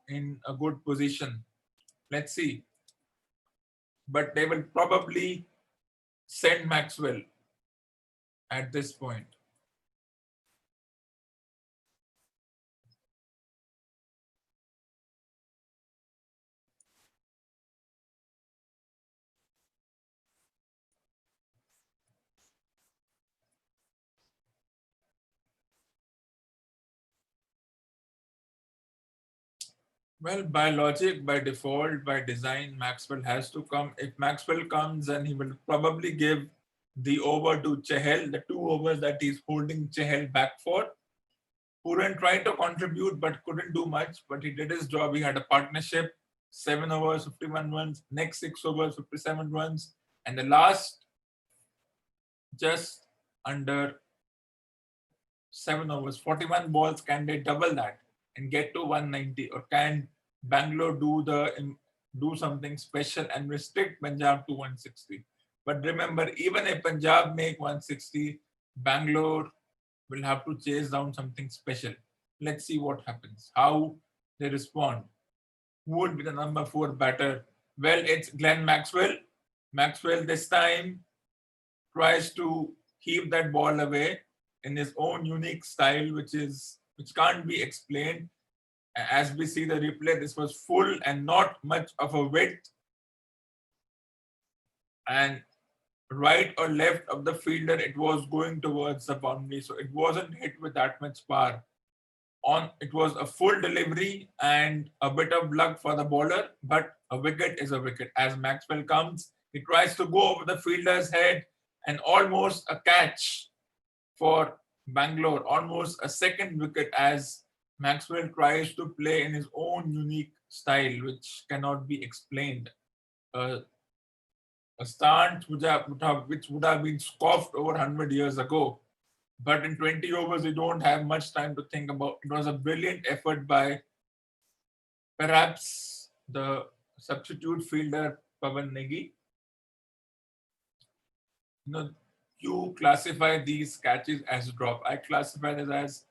in a good position. Let's see. But they will probably send Maxwell at this point. Well, by logic, by default, by design, Maxwell has to come. If Maxwell comes, then he will probably give the over to Chahal, the 2 overs that he's holding Chahal back for. Puran tried to contribute but couldn't do much, but he did his job. He had a partnership, 7 overs, 51 runs, next 6 overs, 57 runs, and the last just under 7 overs, 41 balls. Can they double that and get to 190, or can Bangalore do something special and restrict Punjab to 160? But remember, even if Punjab make 160, Bangalore will have to chase down something special. Let's see what happens, how they respond. Who would be the number 4 batter? Well, it's Glenn Maxwell. Maxwell this time tries to keep that ball away in his own unique style, which can't be explained. As we see the replay, this was full and not much of a width, and right or left of the fielder, it was going towards the boundary, so it wasn't hit with that much power. It was a full delivery and a bit of luck for the bowler, but a wicket is a wicket. As Maxwell comes, he tries to go over the fielder's head and almost a catch for Bangalore, almost a second wicket as Maxwell tries to play in his own unique style, which cannot be explained. Uh, a stance which would have been scoffed over 100 years ago. But in 20 overs, you don't have much time to think about. It was a brilliant effort by perhaps the substitute fielder Pavan Negi. You know, you classify these catches as drop. I classify this as,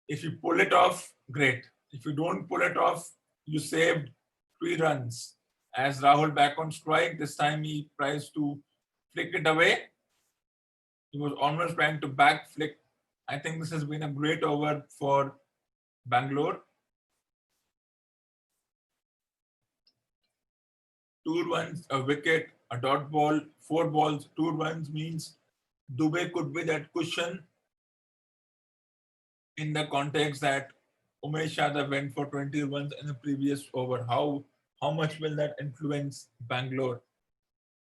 if you pull it off, great. If you don't pull it off, you saved 3 runs. As Rahul back on strike, this time he tries to flick it away. He was almost trying to back flick. I think this has been a great over for Bangalore. 2 runs, a wicket, a dot ball, 4 balls, 2 runs means Dubey could be that cushion in the context that Umesh Yadav went for 20 runs in the previous over. How much will that influence Bangalore?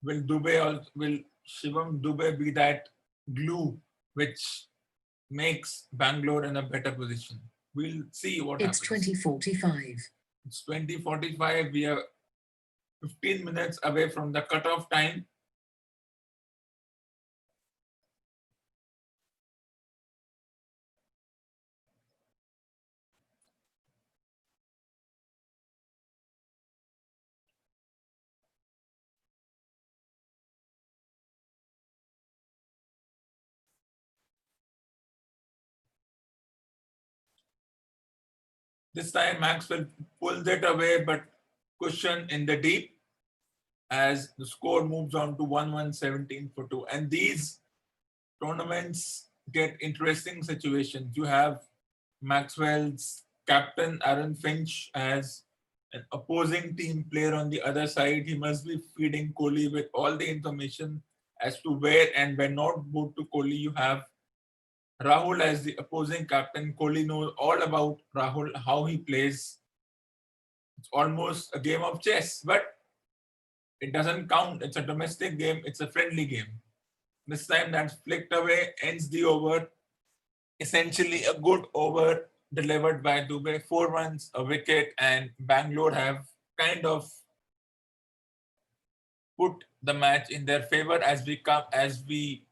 Will Shivam Dubey be that glue which makes Bangalore in a better position? We'll see what It's happens. 20:45. It's 20:45. We are 15 minutes away from the cutoff time. This time Maxwell pulls it away, but cushion in the deep as the score moves on to 1-1-17 for 2. And these tournaments get interesting situations. You have Maxwell's captain Aaron Finch as an opposing team player on the other side. He must be feeding Kohli with all the information as to where and when not boot to Kohli. You have Rahul as the opposing captain. Kohli knows all about Rahul, how he plays. It's almost a game of chess, but it doesn't count. It's a domestic game, it's a friendly game. This time that's flicked away, ends the over. Essentially a good over delivered by Dubey. 4 runs, a wicket, and Bangalore have kind of put the match in their favor as we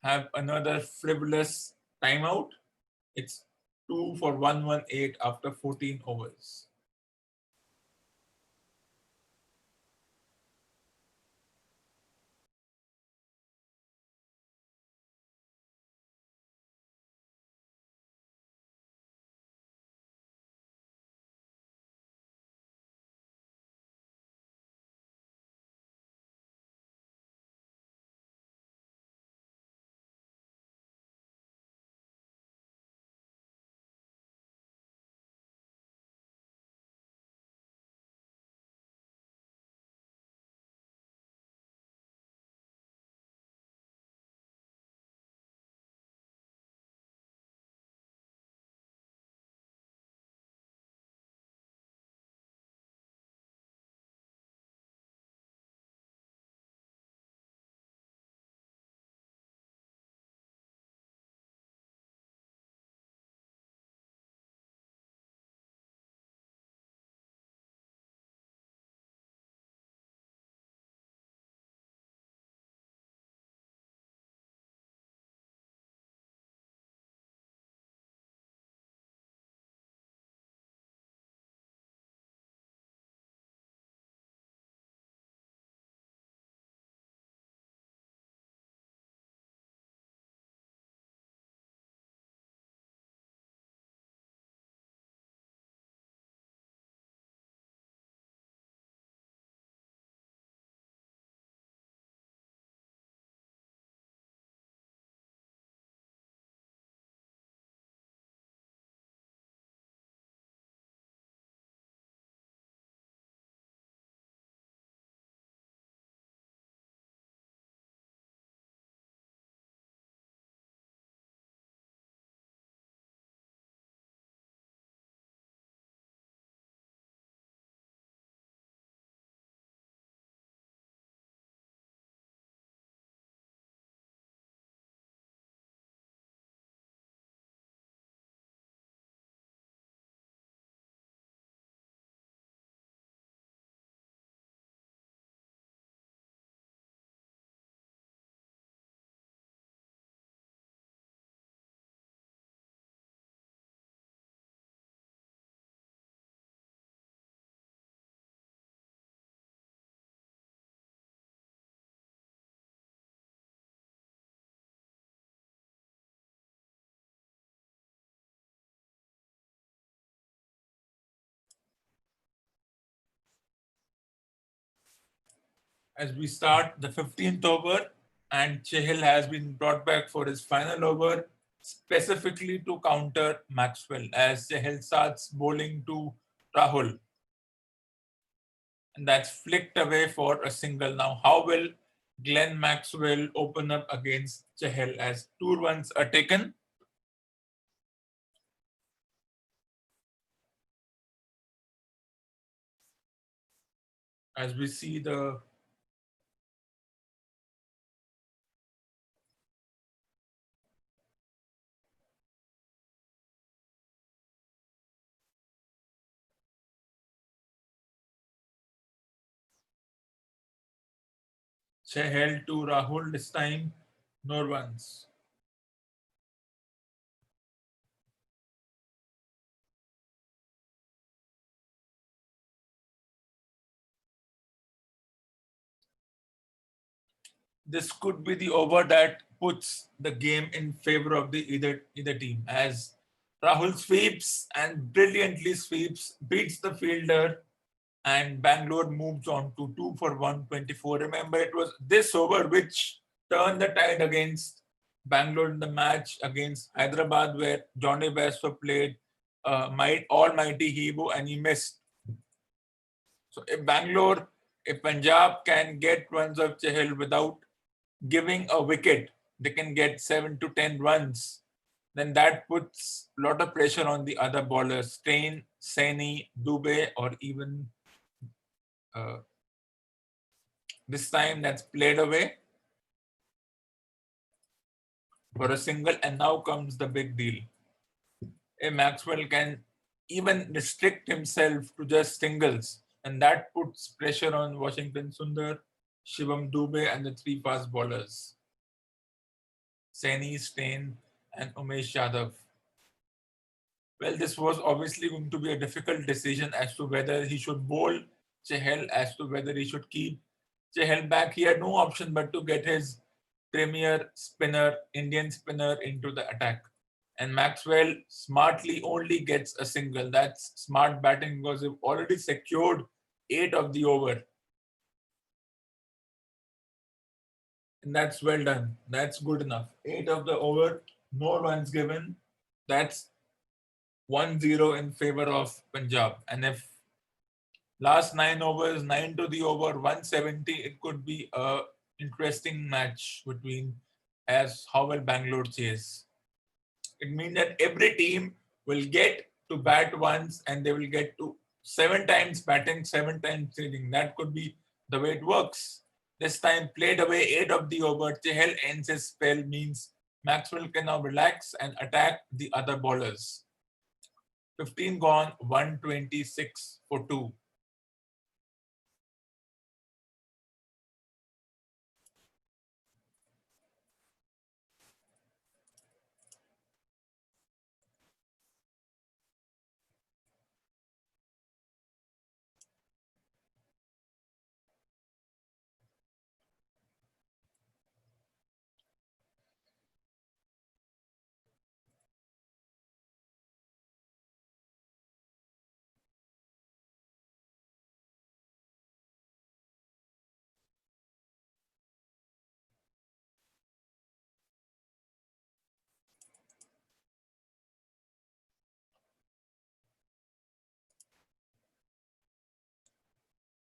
have another frivolous timeout. It's 2 for 118 after 14 overs. As we start the 15th over, and Chahal has been brought back for his final over, specifically to counter Maxwell, as Chahal starts bowling to Rahul. And that's flicked away for a single. Now, how will Glenn Maxwell open up against Chahal as 2 runs are taken? As we see the Chahal to Rahul, this time no runs. This could be the over that puts the game in favor of the either team, as Rahul sweeps and brilliantly sweeps, beats the fielder, and Bangalore moves on to 2 for 124. Remember, it was this over which turned the tide against Bangalore in the match against Hyderabad, where Johnny Bairstow played almighty Hebo and he missed. So if Punjab can get runs of Chahal without giving a wicket, they can get 7 to 10 runs. Then that puts a lot of pressure on the other bowlers, Stein, Saini, Dubey, or even uh, this time that's played away for a single. And now comes the big deal. A Maxwell can even restrict himself to just singles, and that puts pressure on Washington Sundar, Shivam Dubey, and the three fast bowlers, Saini, Stein, and Umesh Yadav. Well, this was obviously going to be a difficult decision as to whether he should bowl Chahal, as to whether he should keep Chahal back. He had no option but to get his premier spinner, Indian spinner, into the attack. And Maxwell smartly only gets a single. That's smart batting because they've already secured 8 of the over. And that's well done. That's good enough. 8 of the over, no runs given. That's 1-0 in favor of Punjab. And if last 9 overs, 9 to the over, 170, it could be a interesting match between as how will Bangalore chase. It means that every team will get to bat once and they will get to 7 times batting, 7 times fielding. That could be the way it works. This time played away 8 of the over. Chahal ends his spell means Maxwell can now relax and attack the other bowlers. 15 gone, 126 for 2.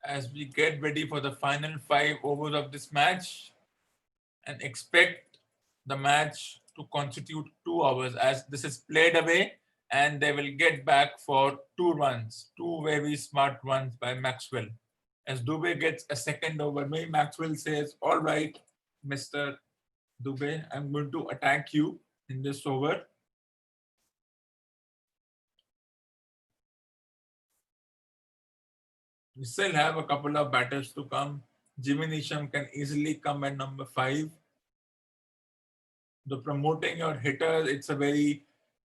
As we get ready for the final 5 overs of this match and expect the match to constitute 2 hours as this is played away and they will get back for 2 runs, 2 very smart runs by Maxwell. As Dubey gets a second over, maybe Maxwell says, all right, Mr. Dubey, I'm going to attack you in this over. We still have a couple of batters to come. Jimmy Nisham can easily come at number 5. The promoting your hitter, it's a very,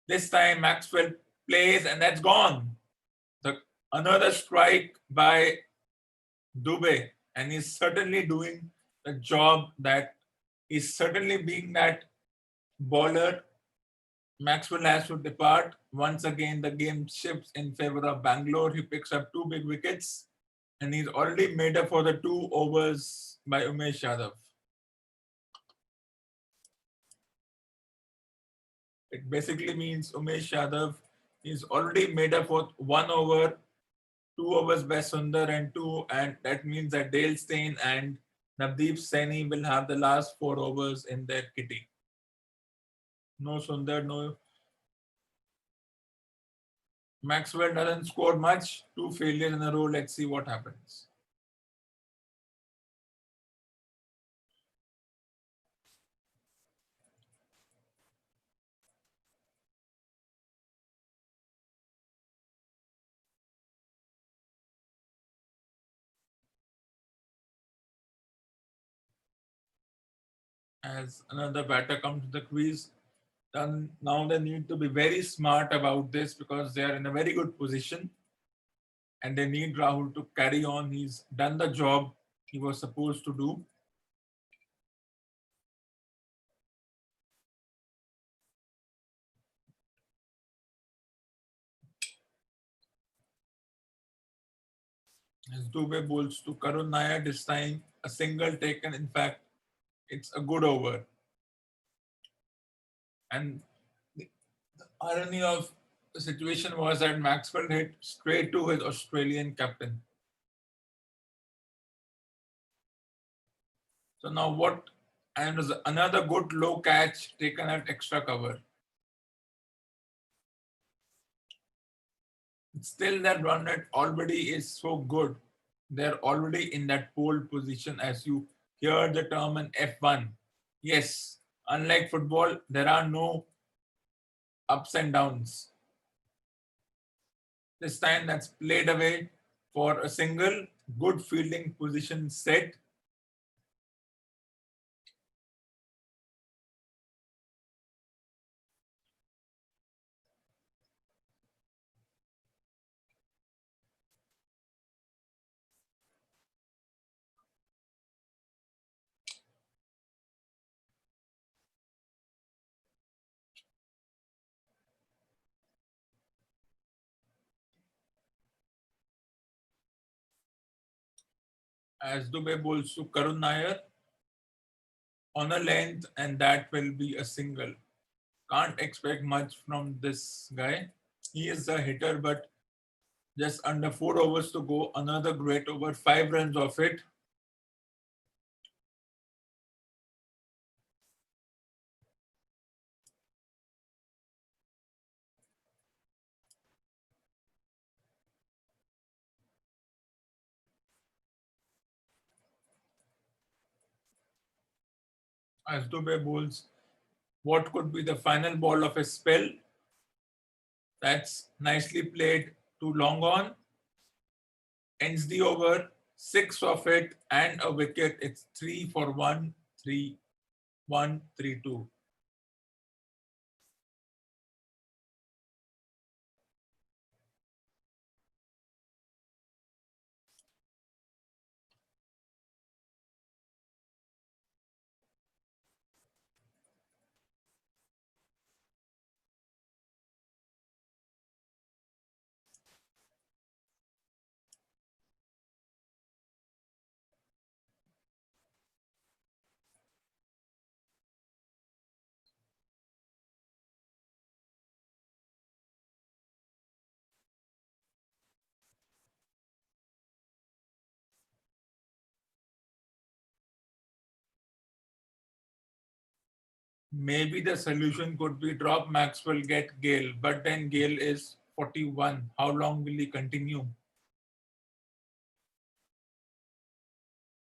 this time Maxwell plays and that's gone. Another strike by Dubey, and he's certainly doing the job that he's certainly being that bowler. Maxwell has to depart. Once again, the game shifts in favor of Bangalore. He picks up 2 big wickets, and he's already made up for the 2 overs by Umesh Yadav. It basically means Umesh Yadav is already made up for 1 over, 2 overs by Sundar and that means that Dale Steyn and Navdeep Saini will have the last 4 overs in their kitty. No Sundar, no. Maxwell doesn't score much, 2 failures in a row. Let's see what happens. As another batter comes to the crease, then now they need to be very smart about this because they are in a very good position and they need Rahul to carry on. He's done the job he was supposed to do. As Dubey bowls to Karun Nair, this time a single taken. In fact, it's a good over. And the irony of the situation was that Maxwell hit straight to his Australian captain. So now what? And it was another good low catch taken at extra cover. Still, that run rate already is so good. They're already in that pole position as you hear the term in F1. Yes, unlike football, there are no ups and downs. This time that's played away for a single, good fielding position set. As Dubey bowls to Karun Nair on a length, and that will be a single. Can't expect much from this guy. He is a hitter, but just under 4 overs to go. Another great over, 5 runs off it. As Dubey bowls what could be the final ball of a spell. That's nicely played to long on. Ends the over, 6 of it, and a wicket. It's 3 for 1, 3-1, 3-2. Maybe the solution could be drop Maxwell, get Gale, but then Gale is 41. How long will he continue?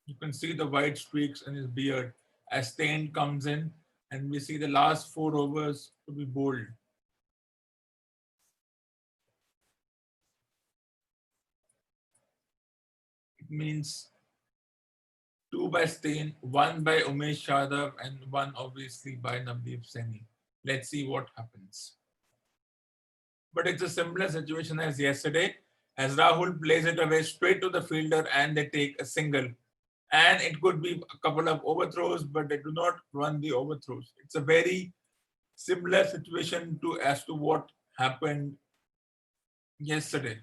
You can see the white streaks in his beard as Stain comes in, and we see the last 4 overs to be bowled. It means 2 by Stain, 1 by Umesh Yadav, and 1 obviously by Navdeep Saini. Let's see what happens. But it's a similar situation as yesterday, as Rahul plays it away straight to the fielder and they take a single. And it could be a couple of overthrows, but they do not run the overthrows. It's a very similar situation to as to what happened yesterday.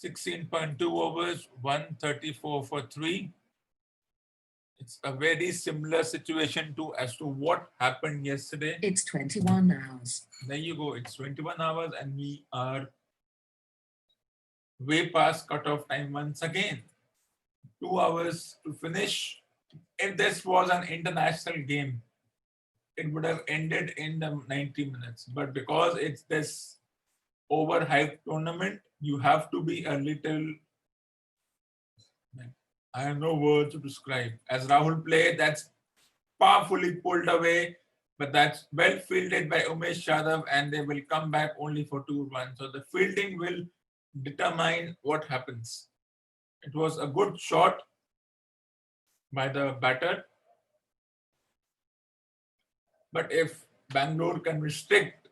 $16.2 overs, 134 for 3. It's a very similar situation to as to what happened yesterday. It's 21 hours. There you go. It's 21 hours and we are way past cutoff time once again. 2 hours to finish. If this was an international game, it would have ended in the 90 minutes. But because it's this overhyped tournament, you have to be a little. I have no words to describe. As Rahul played, that's powerfully pulled away. but that's well fielded by Umesh Yadav, and they will come back only for 2 runs. So the fielding will determine what happens. It was a good shot by the batter, but if Bangalore can restrict,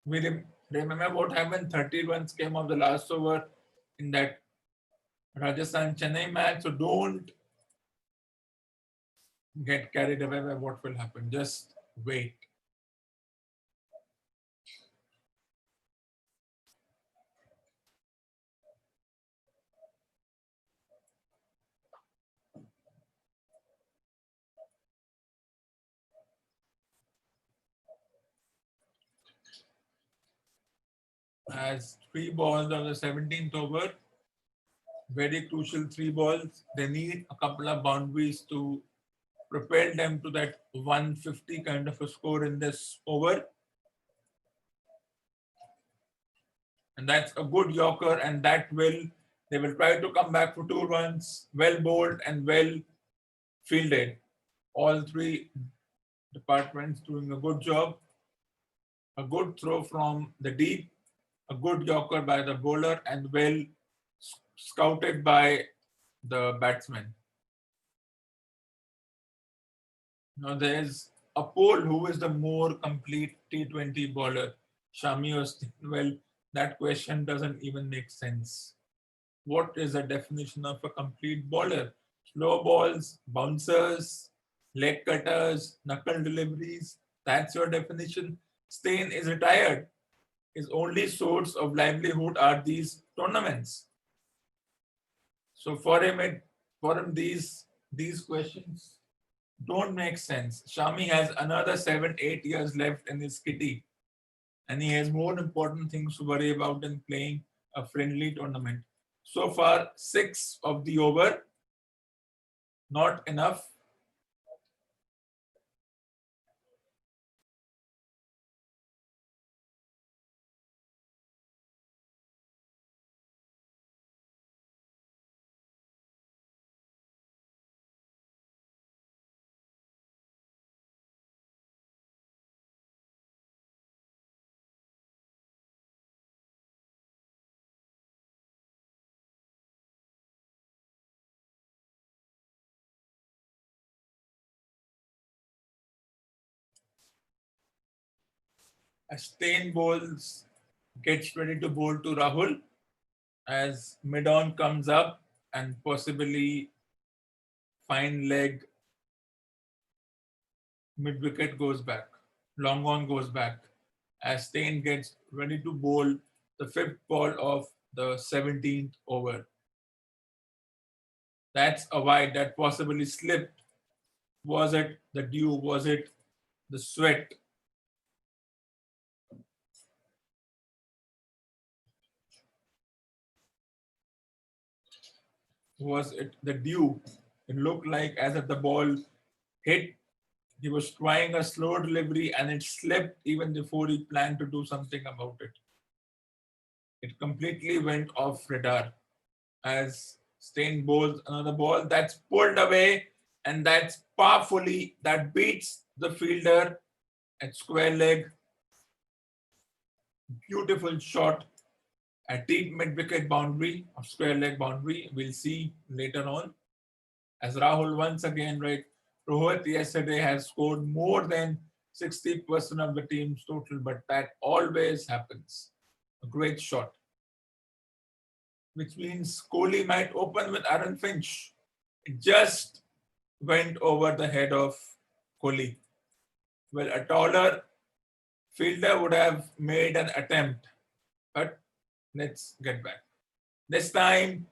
we remember what happened. 30 runs came off the last over in that Rajasthan Chennai match. So don't get carried away by what will happen. Just wait. As 3 balls on the 17th over, very crucial 3 balls. They need a couple of boundaries to propel them to that 150 kind of a score in this over. And that's a good Yorker, and they will try to come back for 2 runs, well bowled and well fielded. All three departments doing a good job. A good throw from the deep, a good Yorker by the bowler, and well scouted by the batsman. Now there's a poll: who is the more complete T20 bowler, Shami or Well, that question doesn't even make sense. What is the definition of a complete bowler? Slow balls, bouncers, leg cutters, knuckle deliveries. That's your definition. Stain is retired. His only source of livelihood are these tournaments. So for him, these questions don't make sense. Shami has another 7, 8 years left in his kitty, and he has more important things to worry about than playing a friendly tournament. So far, 6 of the over, not enough. Stain bowls gets ready to bowl to Rahul as mid-on comes up and possibly fine leg mid-wicket goes back. Long on goes back as Stain gets ready to bowl the 5th ball of the 17th over. That's a wide that possibly slipped. Was it the dew? Was it the sweat? Was it the dew? It looked like as if the ball hit, he was trying a slow delivery and it slipped even before he planned to do something about it. It completely went off radar as Stain bowls another ball that's pulled away, and that's powerfully that beats the fielder at square leg. Beautiful shot at deep mid wicket boundary of square leg boundary. We'll see later on as Rahul once again, right? Rohit yesterday has scored more than 60% of the team's total, but that always happens. A great shot, which means Kohli might open with Aaron Finch. It just went over the head of Kohli. Well, a taller fielder would have made an attempt, but let's get back. This time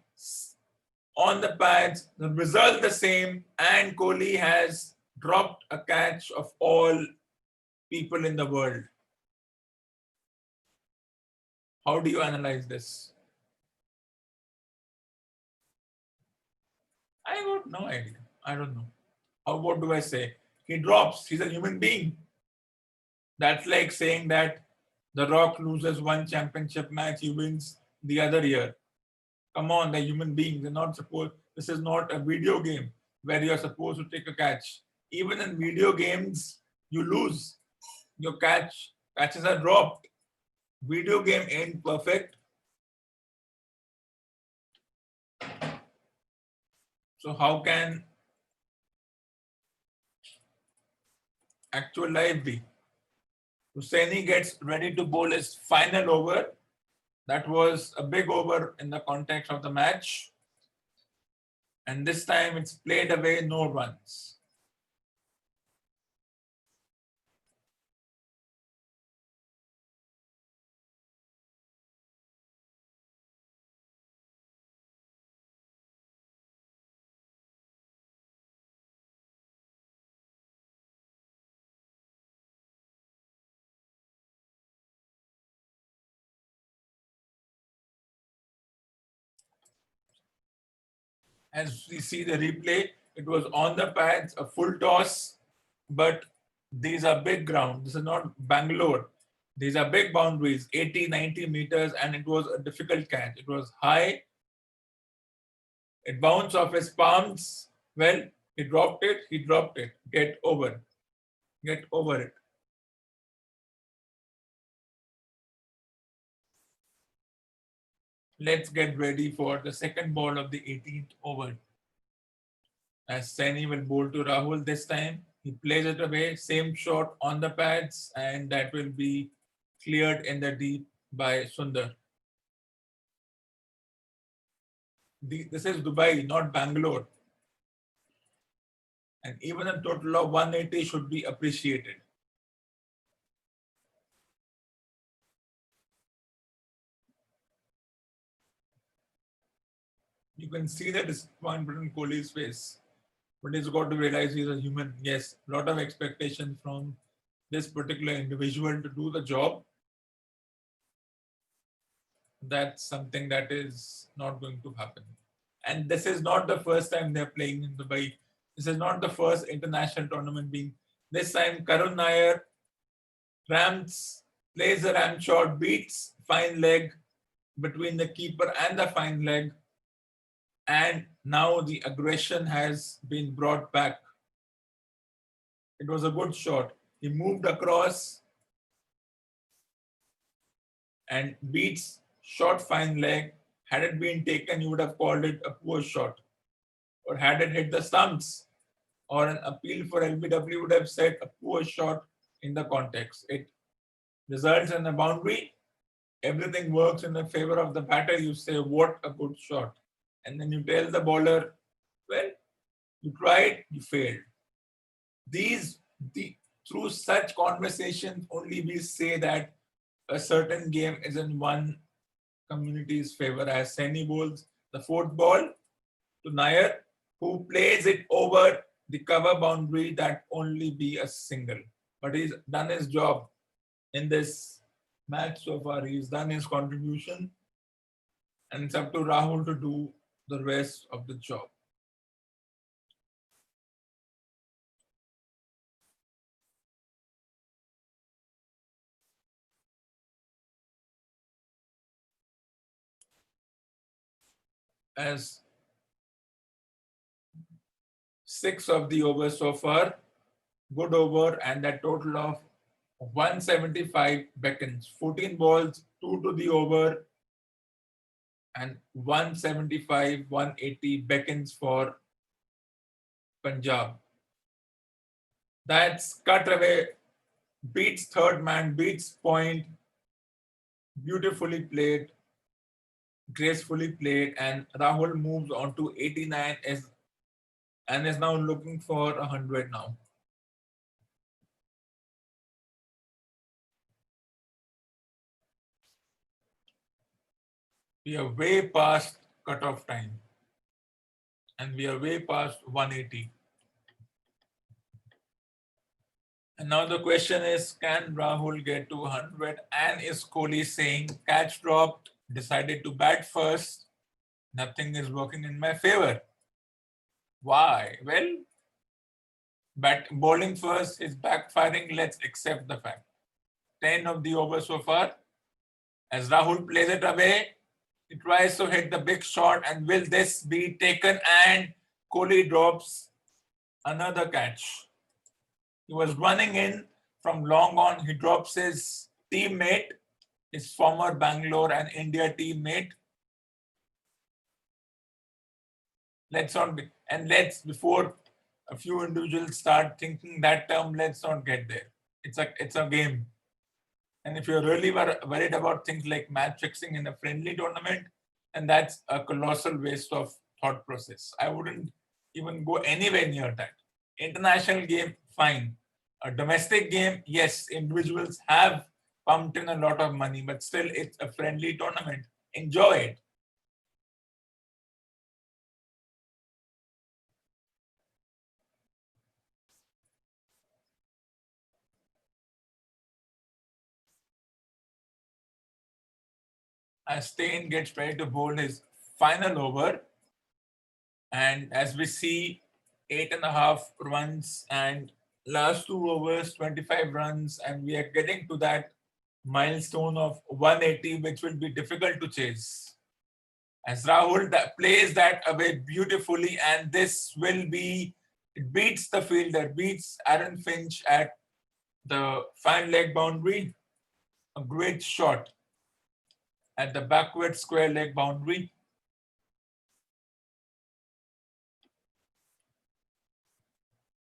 on the pads, the result the same, and Kohli has dropped a catch of all people in the world. How do you analyze this? I got no idea. I don't know. What do I say? He drops. He's a human being. That's like saying that The Rock loses one championship match, he wins the other year. Come on, they're human beings. They're not supposed. This is not a video game where you're supposed to take a catch. Even in video games, you lose. Your catches are dropped. Video game ain't perfect. So how can actual life be? Hussaini gets ready to bowl his final over. That was a big over in the context of the match. And this time it's played away, no runs. As we see the replay, it was on the pads, a full toss, but these are big ground. This is not Bangalore. These are big boundaries, 80, 90 meters, and it was a difficult catch. It was high. It bounced off his palms. Well, he dropped it. He dropped it. Get over. Get over it. Let's get ready for the second ball of the 18th over. As Saini will bowl to Rahul this time. He plays it away, same shot on the pads, and that will be cleared in the deep by Sundar. This is Dubai, not Bangalore. And even a total of 180 should be appreciated. You can see the disappointment in Kohli's face. But he's got to realize he's a human. Yes, a lot of expectation from this particular individual to do the job. That's something that is not going to happen. And this is not the first time they're playing in Dubai. This is not the first international tournament being. This time, Karun Nair plays a ram shot, beats fine leg between the keeper and the fine leg. And now the aggression has been brought back. It was a good shot. He moved across and beats short fine leg. Had it been taken, you would have called it a poor shot. Or had it hit the stumps, or an appeal for LBW would have said a poor shot in the context. It results in a boundary. Everything works in the favor of the batter. You say, what a good shot. And then you tell the bowler, well, you tried, you failed. Through such conversations, only we say that a certain game is in one community's favor. As Saini bowls the fourth ball to Nair, who plays it over the cover boundary, that only be a single. But he's done his job in this match so far. He's done his contribution, and it's up to Rahul to do the rest of the job. As 6 of the overs so far, good over, and that total of 175 beckons. 14 balls, 2 to the over, and 175, 180 beckons for Punjab. That's cut away, beats third man, beats point, beautifully played, gracefully played, and Rahul moves on to 89 and is now looking for 100 now. We are way past cutoff time, and we are way past 180. And now the question is, can Rahul get to 100? And is Kohli saying, catch dropped, decided to bat first, nothing is working in my favor? Why? Well, bowling first is backfiring. Let's accept the fact. 10 of the over so far. As Rahul plays it away, he tries to hit the big shot, and will this be taken? And Kohli drops another catch. He was running in from long on. He drops his teammate, his former Bangalore and India teammate. Let's not be, and let's, before a few individuals start thinking that term, let's not get there. It's a game. And if you're really worried about things like match fixing in a friendly tournament, and that's a colossal waste of thought process. I wouldn't even go anywhere near that. International game, fine. A domestic game, yes, individuals have pumped in a lot of money, but still it's a friendly tournament. Enjoy it. As Stein gets ready to bowl his final over, and as we see, 8.5 runs and last 2 overs, 25 runs, and we are getting to that milestone of 180, which will be difficult to chase. As Rahul plays that away beautifully, and this will be, it beats the fielder, beats Aaron Finch at the fine leg boundary. A great shot at the backward square leg boundary.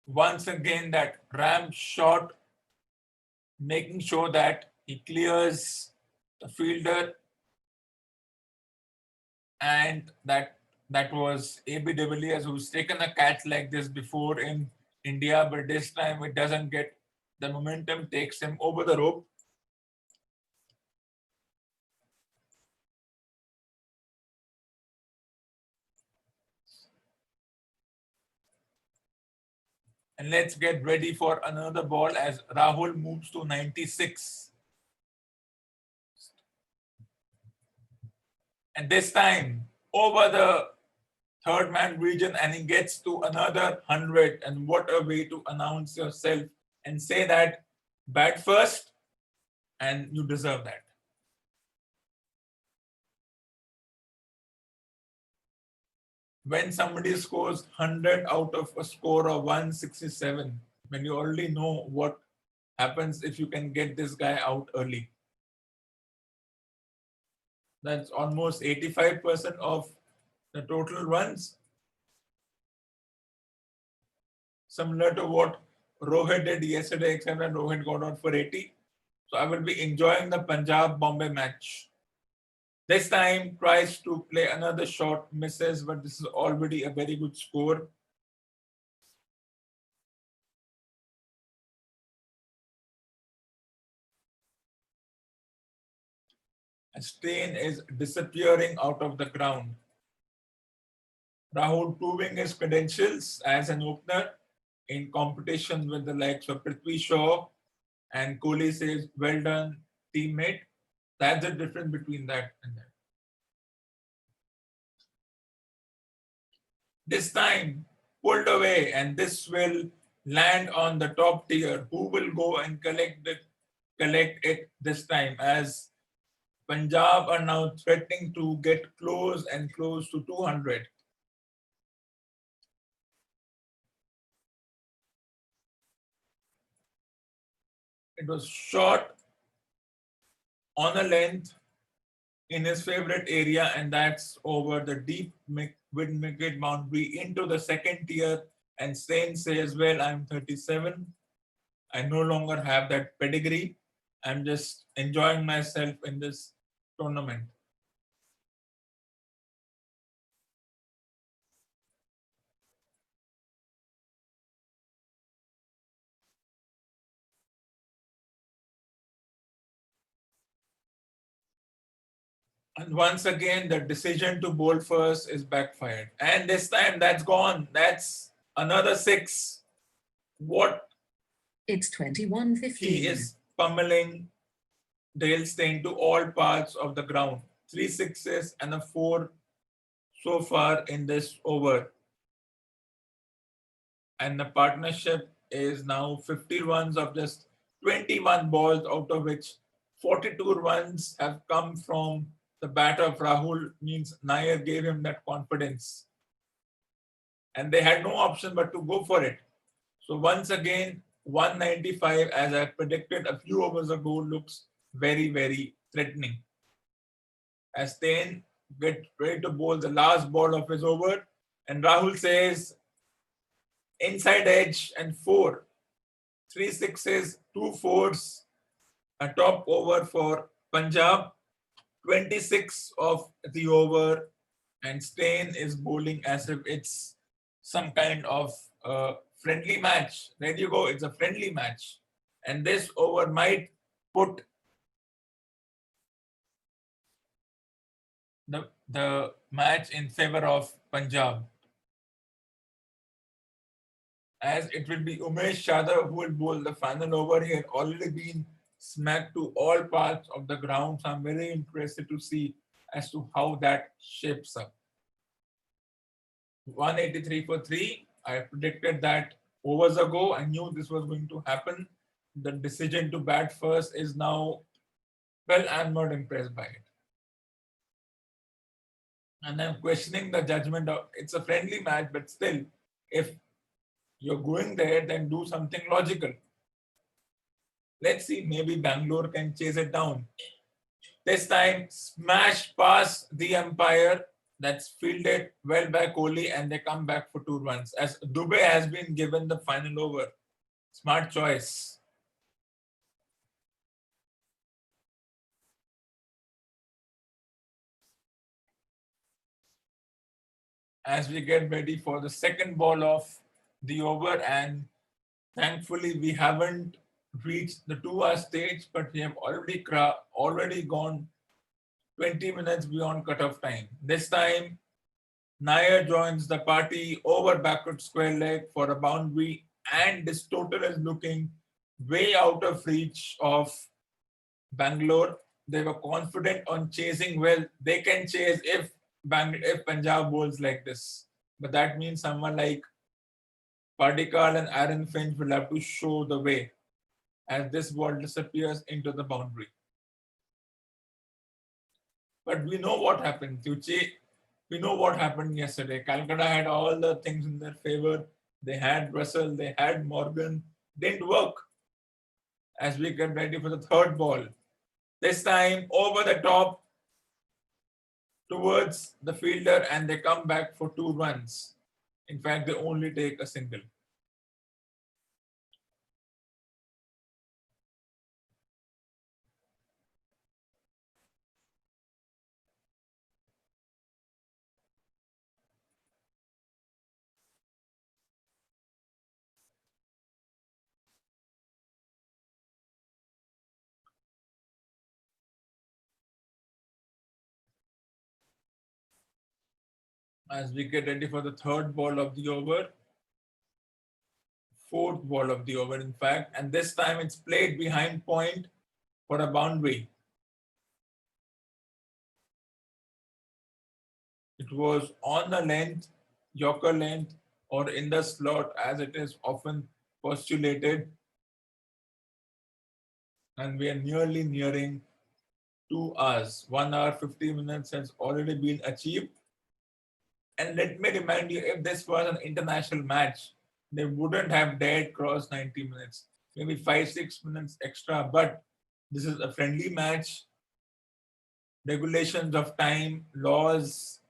Once again, that ramp shot, making sure that he clears the fielder, and that was AB de Villiers, who's taken a catch like this before in India, but this time it doesn't get the momentum, takes him over the rope. And let's get ready for another ball as Rahul moves to 96. And this time over the third man region, and he gets to another 100. And what a way to announce yourself and say that bat first and you deserve that. When somebody scores 100 out of a score of 167, when you already know what happens if you can get this guy out early. That's almost 85% of the total runs. Similar to what Rohit did yesterday, except that Rohit got out for 80. So I will be enjoying the Punjab Bombay match. This time tries to play another shot, misses, but this is already a very good score. Stein is disappearing out of the ground. Rahul proving his credentials as an opener in competition with the likes of Prithvi Shaw, and Kohli says, well done, teammate. That's the difference between that and that. This time pulled away, and this will land on the top tier. Who will go and collect it this time, as Punjab are now threatening to get close and close to 200. It was shot on a length in his favorite area, and that's over the deep mid-wicket boundary into the second tier. And Stein says, well, I'm 37. I no longer have that pedigree. I'm just enjoying myself in this tournament. And once again, the decision to bowl first is backfired. And this time that's gone. That's another six. What It's 21:15. he is pummeling Dale Steyn to all parts of the ground. 3 sixes and a 4 so far in this over. And the partnership is now 50 runs of just 21 balls, out of which 42 runs have come from the bat of Rahul. Means Nair gave him that confidence. And they had no option but to go for it. So once again, 195, as I predicted a few overs ago, looks very, very threatening. As Steyn gets ready to bowl the last ball of his over, and Rahul says, inside edge and four, three sixes, two fours, a top over for Punjab, 26 of the over, and Steyn is bowling as if it's some kind of friendly match. There you go, it's a friendly match. And this over might put the match in favor of Punjab, as it will be Umesh Yadav who will bowl the final over. He had already been smacked to all parts of the ground, so I'm very interested to see as to how that shapes up. 183 for 3. I predicted that overs ago. I knew this was going to happen. The decision to bat first is now, well, I'm not impressed by it. And I'm questioning the judgment of, it's a friendly match, but still, if you're going there, then do something logical. Let's see, maybe Bangalore can chase it down. This time, smash past the umpire. That's fielded well by Kohli, and they come back for 2 runs. As Dubey has been given the final over. Smart choice. As we get ready for the second ball of the over, and thankfully we haven't reached the 2-hour stage, but we have already gone 20 minutes beyond cutoff time. This time, Nair joins the party over backward square leg for a boundary, and this total is looking way out of reach of Bangalore. They were confident on chasing well. They can chase if Punjab bowls like this. But that means someone like Padikkal and Aaron Finch will have to show the way as this ball disappears into the boundary. But we know what happened. We know what happened yesterday. Calcutta had all the things in their favor. They had Russell, they had Morgan. Didn't work. As we get ready for the third ball. This time over the top towards the fielder, and they come back for 2 runs. In fact, they only take a single. As we get ready for the third ball of the over, fourth ball of the over, in fact, and this time it's played behind point for a boundary. It was on the length, Yorker length, or in the slot, as it is often postulated. And we are nearly nearing 2 hours. 1 hour, 50 minutes has already been achieved. And let me remind you, if this was an international match, they wouldn't have dared cross 90 minutes, maybe 5-6 minutes extra. But this is a friendly match. Regulations of time, laws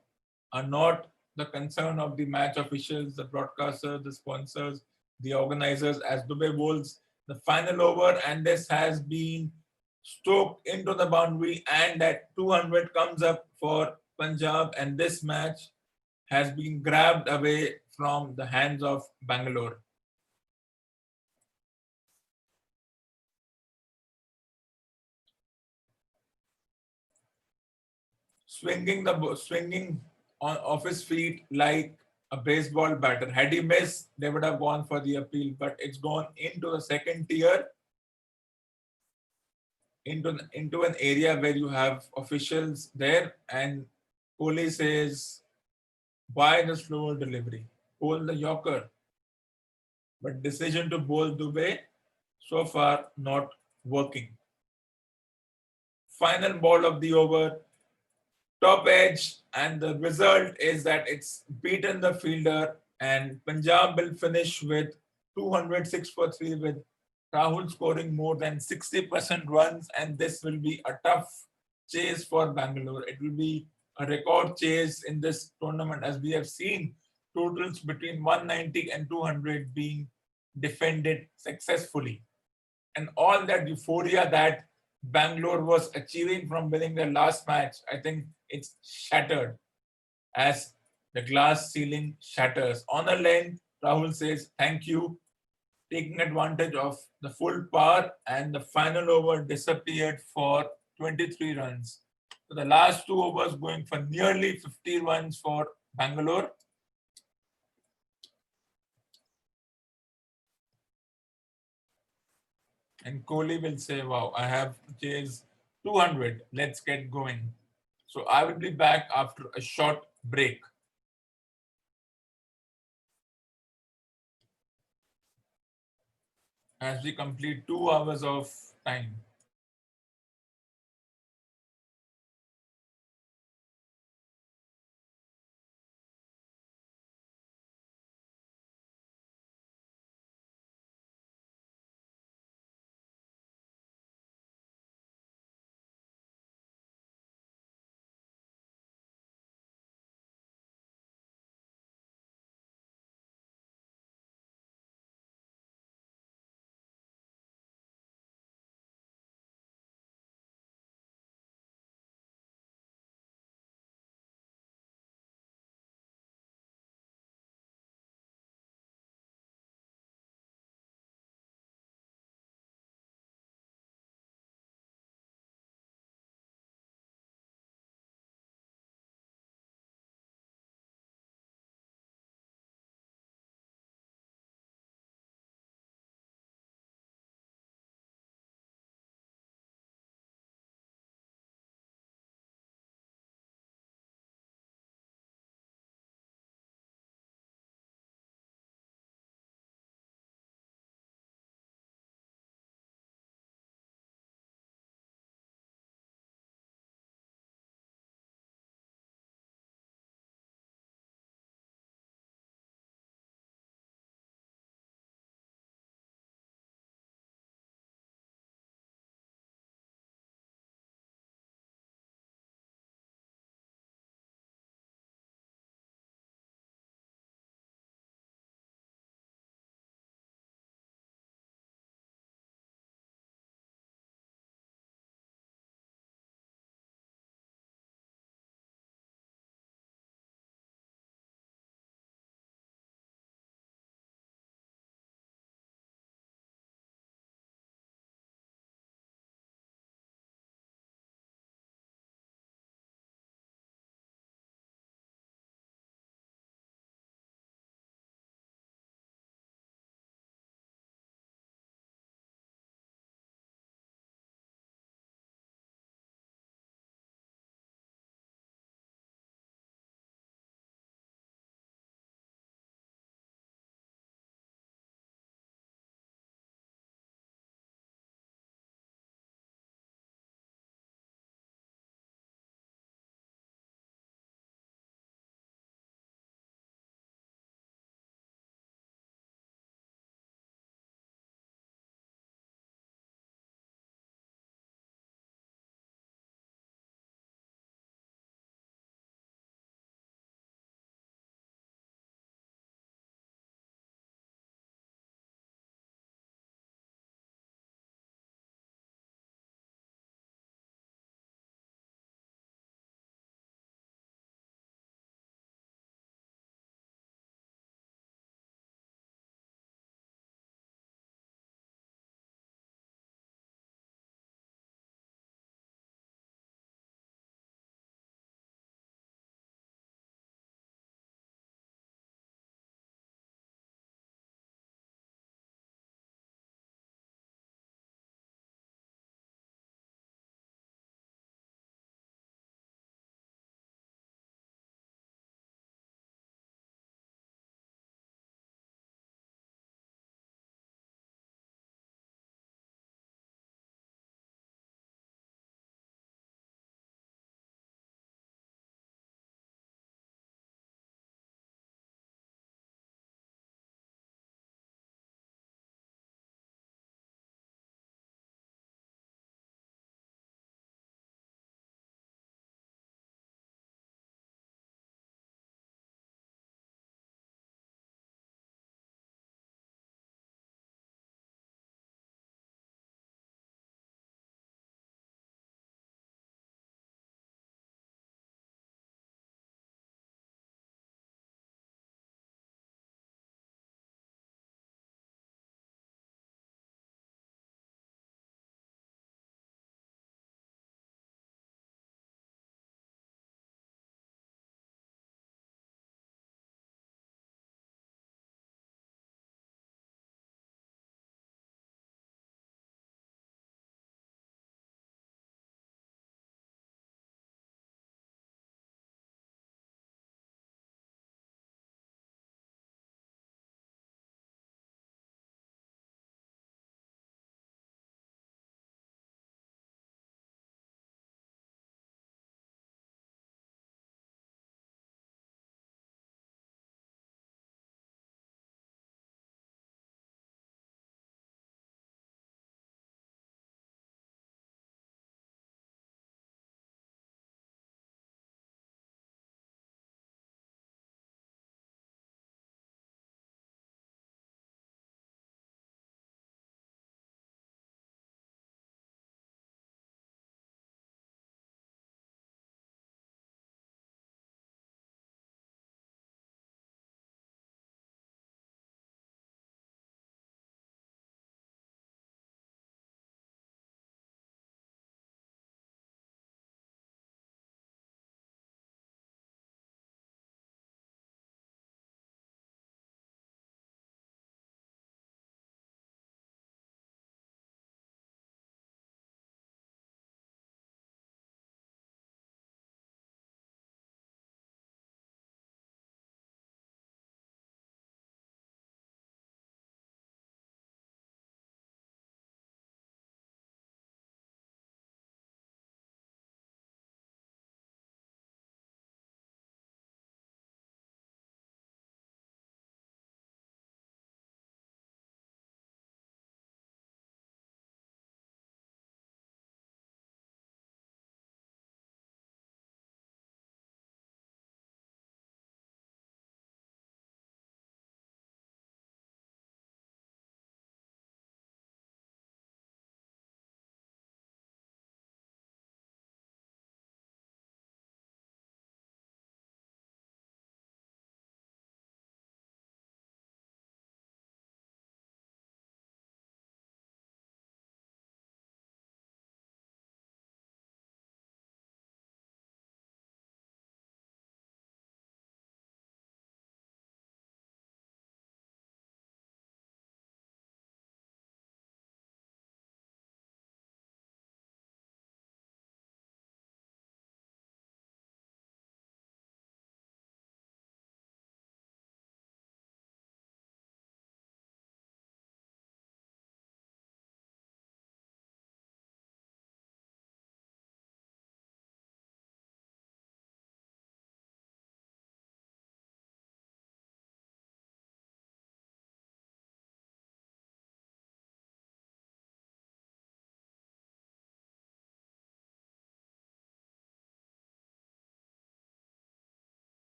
are not the concern of the match officials, the broadcasters, the sponsors, the organizers. As Dubai bowls the final over, and this has been stoked into the boundary, and that 200 comes up for Punjab, and this match has been grabbed away from the hands of Bangalore. Swinging on off his feet like a baseball batter. Had he missed, they would have gone for the appeal, but it's gone into the second tier, into an area where you have officials there, and Kohli says, why the slower delivery? Bowl the Yorker. But decision to bowl Dubey, so far not working. Final ball of the over, top edge, and the result is that it's beaten the fielder, and Punjab will finish with 206 for 3 with Rahul scoring more than 60% runs, and this will be a tough chase for Bangalore. It will be a record chase in this tournament, as we have seen totals between 190 and 200 being defended successfully. And all that euphoria that Bangalore was achieving from winning their last match, I think it's shattered as the glass ceiling shatters. On a length, Rahul says, "Thank you," taking advantage of the full power, and the final over disappeared for 23 runs. So the last two overs going for nearly 50 runs for Bangalore. And Kohli will say, "Wow, I have to chase 200. Let's get going." So I will be back after a short break. As we complete 2 hours of time.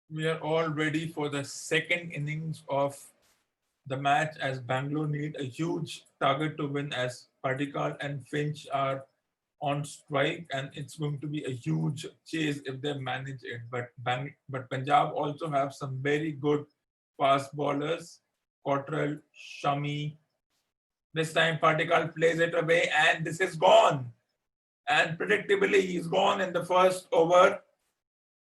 We are all ready for the second innings of the match as Bangalore need a huge target to win as Padikkal and Finch are on strike, and it's going to be a huge chase if they manage it. But Punjab also have some very good fast bowlers, Cottrell, Shami. This time Padikkal plays it away and this is gone. And predictably he's gone in the first over.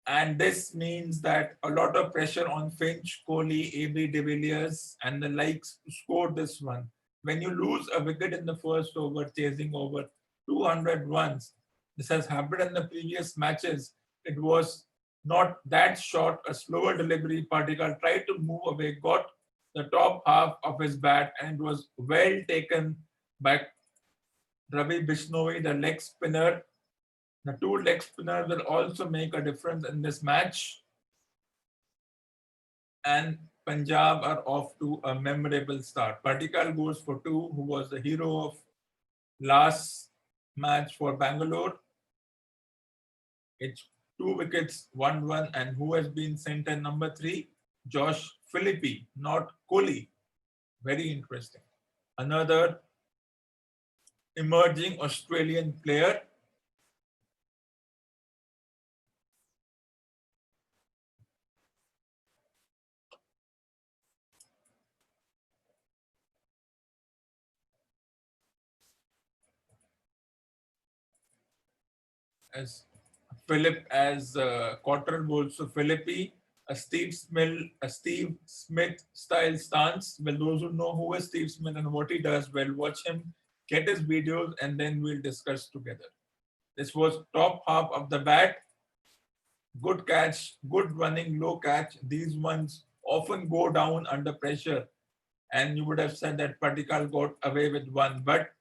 And this means that a lot of pressure on Finch, Kohli, AB de Villiers, and the likes to score this one. When you lose a wicket in the first over, chasing over 200 runs, this has happened in the previous matches. It was not that short, a slower delivery. Particle tried to move away, got the top half of his bat, and it was well taken by Ravi Bishnoi, the leg spinner. The two leg spinners will also make a difference in this match. And Punjab are off to a memorable start. Patikal goes for two, who was the hero of last match for Bangalore. It's 2 wickets, 1 1, and who has been sent at number three? Josh Philippi, not Kohli. Very interesting. Another emerging Australian player. As Philip as Cottrell bowls to Philippi, a Steve Smith style stance. Well, those who know who is Steve Smith and what he does, well, watch him, get his videos, and then we'll discuss together. This was top half of the bat. Good catch, good running, low catch. These ones often go down under pressure, and you would have said that Patikal got away with one. But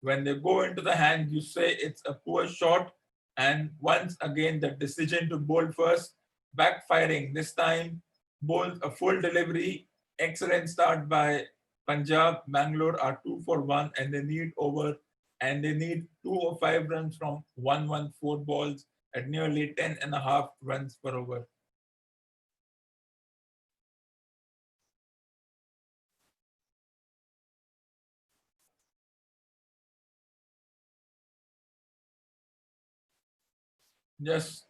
when they go into the hand, you say it's a poor shot. And once again, the decision to bowl first, backfiring. This time, bowls a full delivery. Excellent start by Punjab. Bangalore are 2 for 1, and they need over, and they need 2 or 5 runs from 114 balls at nearly 10.5 runs per over. Just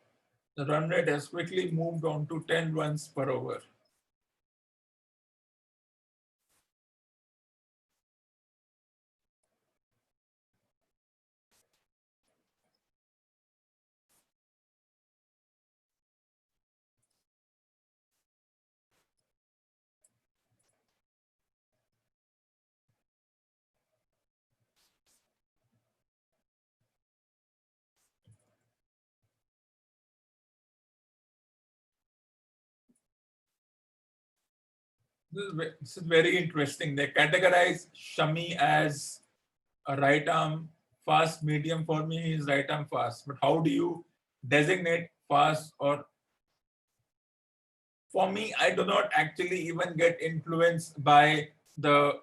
the run rate has quickly moved on to 10 runs per over. This is very interesting. They categorize Shami as a right arm fast medium. For me, he is right arm fast. But how do you designate fast? Or for me, I do not actually even get influenced by the,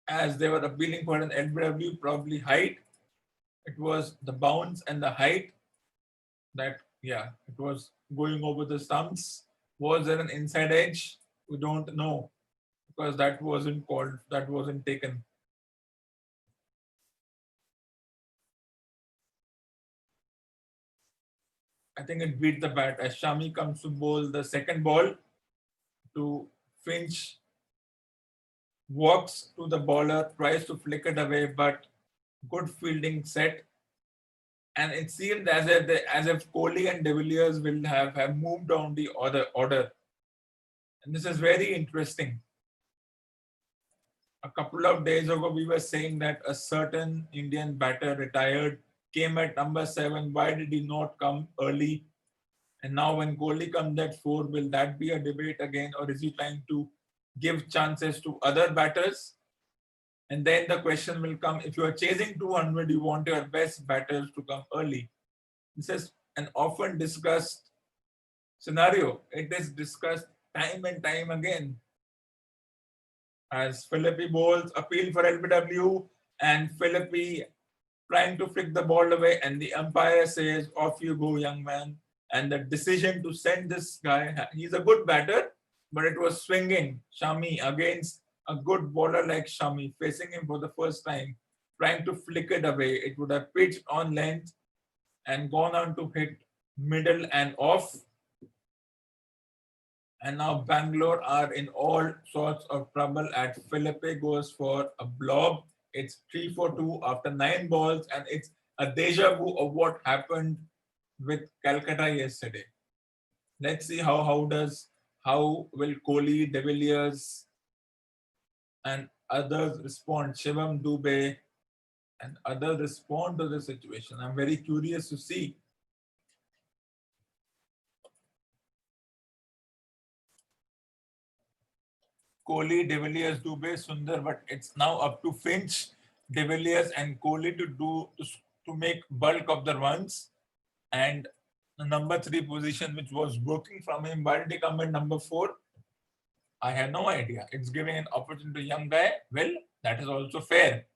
as they were appealing for an LBW, probably height. It was the bounce and the height that, yeah, it was going over the stumps. Was there an inside edge? We don't know because that wasn't called, that wasn't taken. I think it beat the bat as Shami comes to bowl the second ball to Finch, walks to the bowler, tries to flick it away, but good fielding set. And it seemed as if Kohli and De Villiers will have moved down the order. And this is very interesting. A couple of days ago, we were saying that a certain Indian batter retired, came at number 7. Why did he not come early? And now when Kohli comes at 4, will that be a debate again, or is he trying to give chances to other batters? And then the question will come, if you are chasing 200, you want your best batters to come early. This is an often discussed scenario. It is discussed time and time again. As Philippi bowls, appeal for LBW, and Philippi trying to flick the ball away, and the umpire says, "Off you go, young man." And the decision to send this guy, he's a good batter, but it was swinging Shami against a good bowler like Shami, facing him for the first time, trying to flick it away. It would have pitched on length and gone on to hit middle and off. And now Bangalore are in all sorts of trouble at Philippe goes for a blob. It's 3 for 2 after 9 balls, and it's a deja vu of what happened with Calcutta yesterday. Let's see how will Kohli, De Villiers, and others respond. Shivam Dubey and others respond to the situation. I'm very curious to see. Kohli, De Villiers, Dubey, Sundar, but it's now up to Finch, De Villiers, and Kohli to make bulk of the runs. And the number 3 position, which was working from him, why did he come in number 4? I have no idea. It's giving an opportunity to young guy. Well, that is also fair.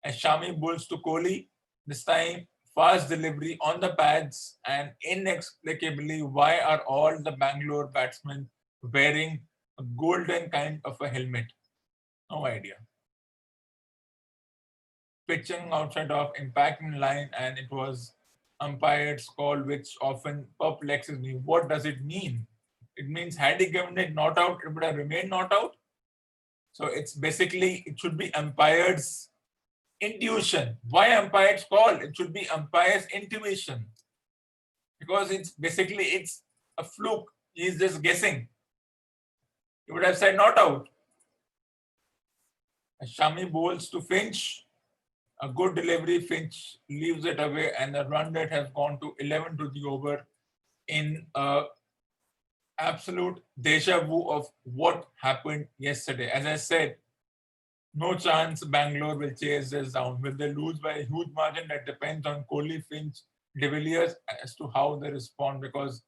As Shami bowls to Kohli, this time fast delivery on the pads, and inexplicably, why are all the Bangalore batsmen wearing a golden kind of a helmet? No idea. Pitching outside of impacting line, and it was umpire's call, which often perplexes me. What does it mean? It means had he given it not out, it would have remained not out. So it's basically, it should be umpire's intuition. Why umpire's call? It should be umpire's intuition, because it's a fluke. He's just guessing. He would have said not out. As Shami bowls to Finch, a good delivery. Finch leaves it away, and the run rate has gone to 11 to the over in a absolute deja vu of what happened yesterday. As I said, no chance Bangalore will chase this down. Will they lose by a huge margin? That depends on Kohli, Finch, De Villiers as to how they respond, because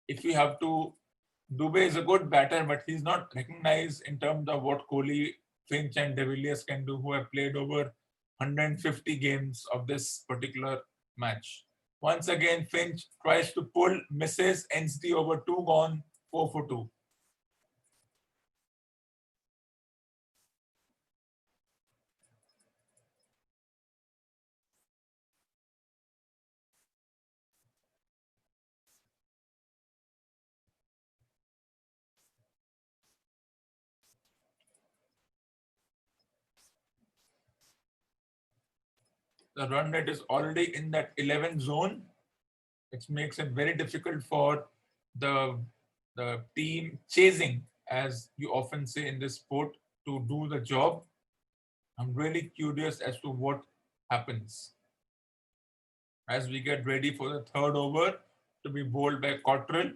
if we have to, Dubey is a good batter, but he's not recognized in terms of what Kohli, Finch, and De Villiers can do, who have played over 150 games of this particular match. Once again, Finch tries to pull, misses, ends the over, 2 gone, 4 for 2. The run rate is already in that 11 zone, which makes it very difficult for the team chasing, as you often say in this sport, to do the job. I'm really curious as to what happens as we get ready for the third over to be bowled by Cottrell,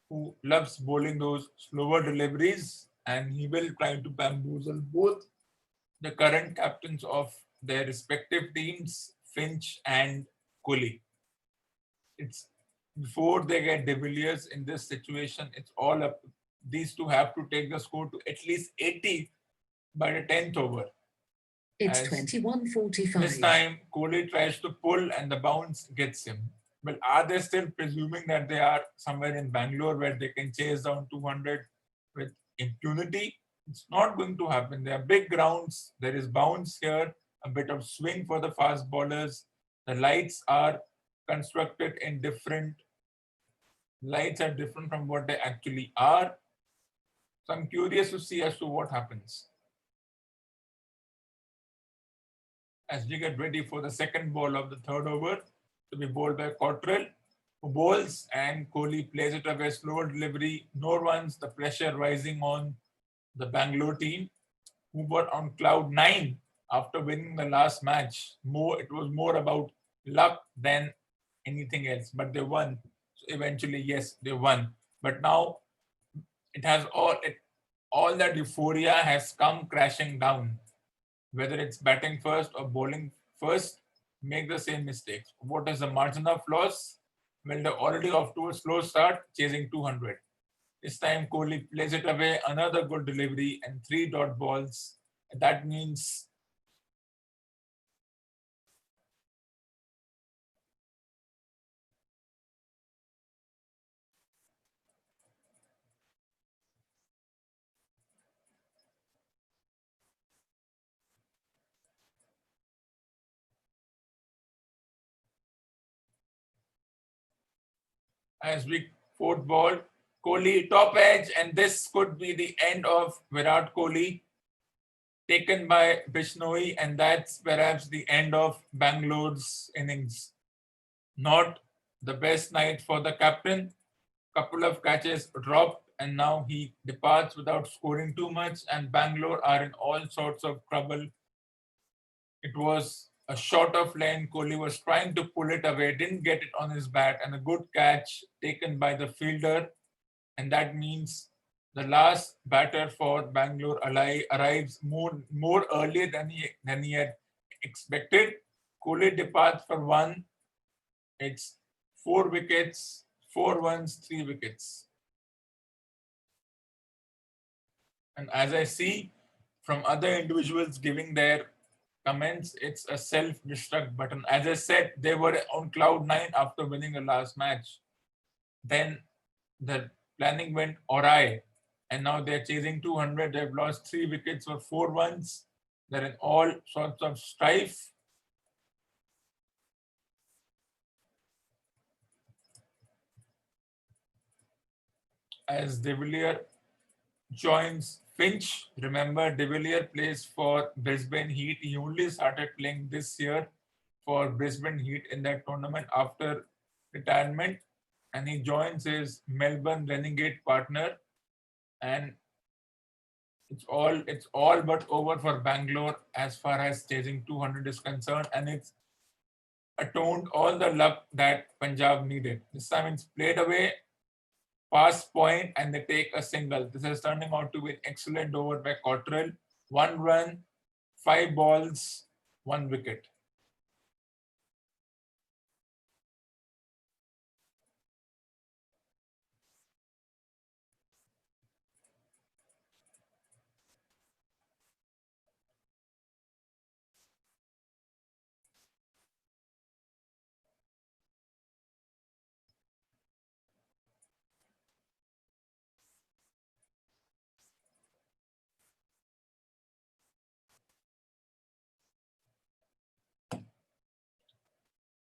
who loves bowling those slower deliveries, and he will try to bamboozle both the current captains of their respective teams, Finch and Kohli. It's before they get De Villiers in this situation, it's all up. These two have to take the score to at least 80 by the 10th over. It's 21:45. This time, Kohli tries to pull and the bounce gets him. Well, are they still presuming that they are somewhere in Bangalore where they can chase down 200 with impunity? It's not going to happen. There are big grounds. There is bounce here, a bit of swing for the fast bowlers. The lights are constructed in different. Lights are different from what they actually are. So I'm curious to see as to what happens. As we get ready for the second ball of the third over to be bowled by Cottrell, who bowls, and Kohli plays it away, slower delivery, no runs, the pressure rising on the Bangalore team, who were on cloud 9 after winning the last match. It was more about luck than anything else, but they won. So eventually, yes, they won. But now it has all that euphoria has come crashing down. Whether it's batting first or bowling first, make the same mistakes. What is the margin of loss? Well, they're already off to a slow start, chasing 200. This time, Kohli plays it away, another good delivery, and 3 dot balls. That means As we fourth ball, Kohli top edge, and this could be the end of Virat Kohli, taken by Bishnoi, and that's perhaps the end of Bangalore's innings. Not the best night for the captain. Couple of catches dropped, and now he departs without scoring too much, and Bangalore are in all sorts of trouble. It was a short of lane. Kohli was trying to pull it away, didn't get it on his bat, and a good catch taken by the fielder. And that means the last batter for Bangalore arrives more early than he had expected. Kohli departs for one. It's 4 wickets, 4 runs, 3 wickets. And as I see from other individuals giving their comments, it's a self-destruct button. As I said, they were on cloud 9 after winning the last match. Then the planning went awry, and now they're chasing 200. They've lost 3 wickets for 4 runs. They're in all sorts of strife. As De Villiers joins Finch. Remember, De Villiers plays for Brisbane Heat. He only started playing this year for Brisbane Heat in that tournament after retirement, and he joins his Melbourne Renegade partner, and it's all but over for Bangalore as far as chasing 200 is concerned, and it's atoned all the luck that Punjab needed. This time it's played away, pass point, and they take a single. This is turning out to be an excellent over by Cottrell. 1 run, 5 balls, 1 wicket.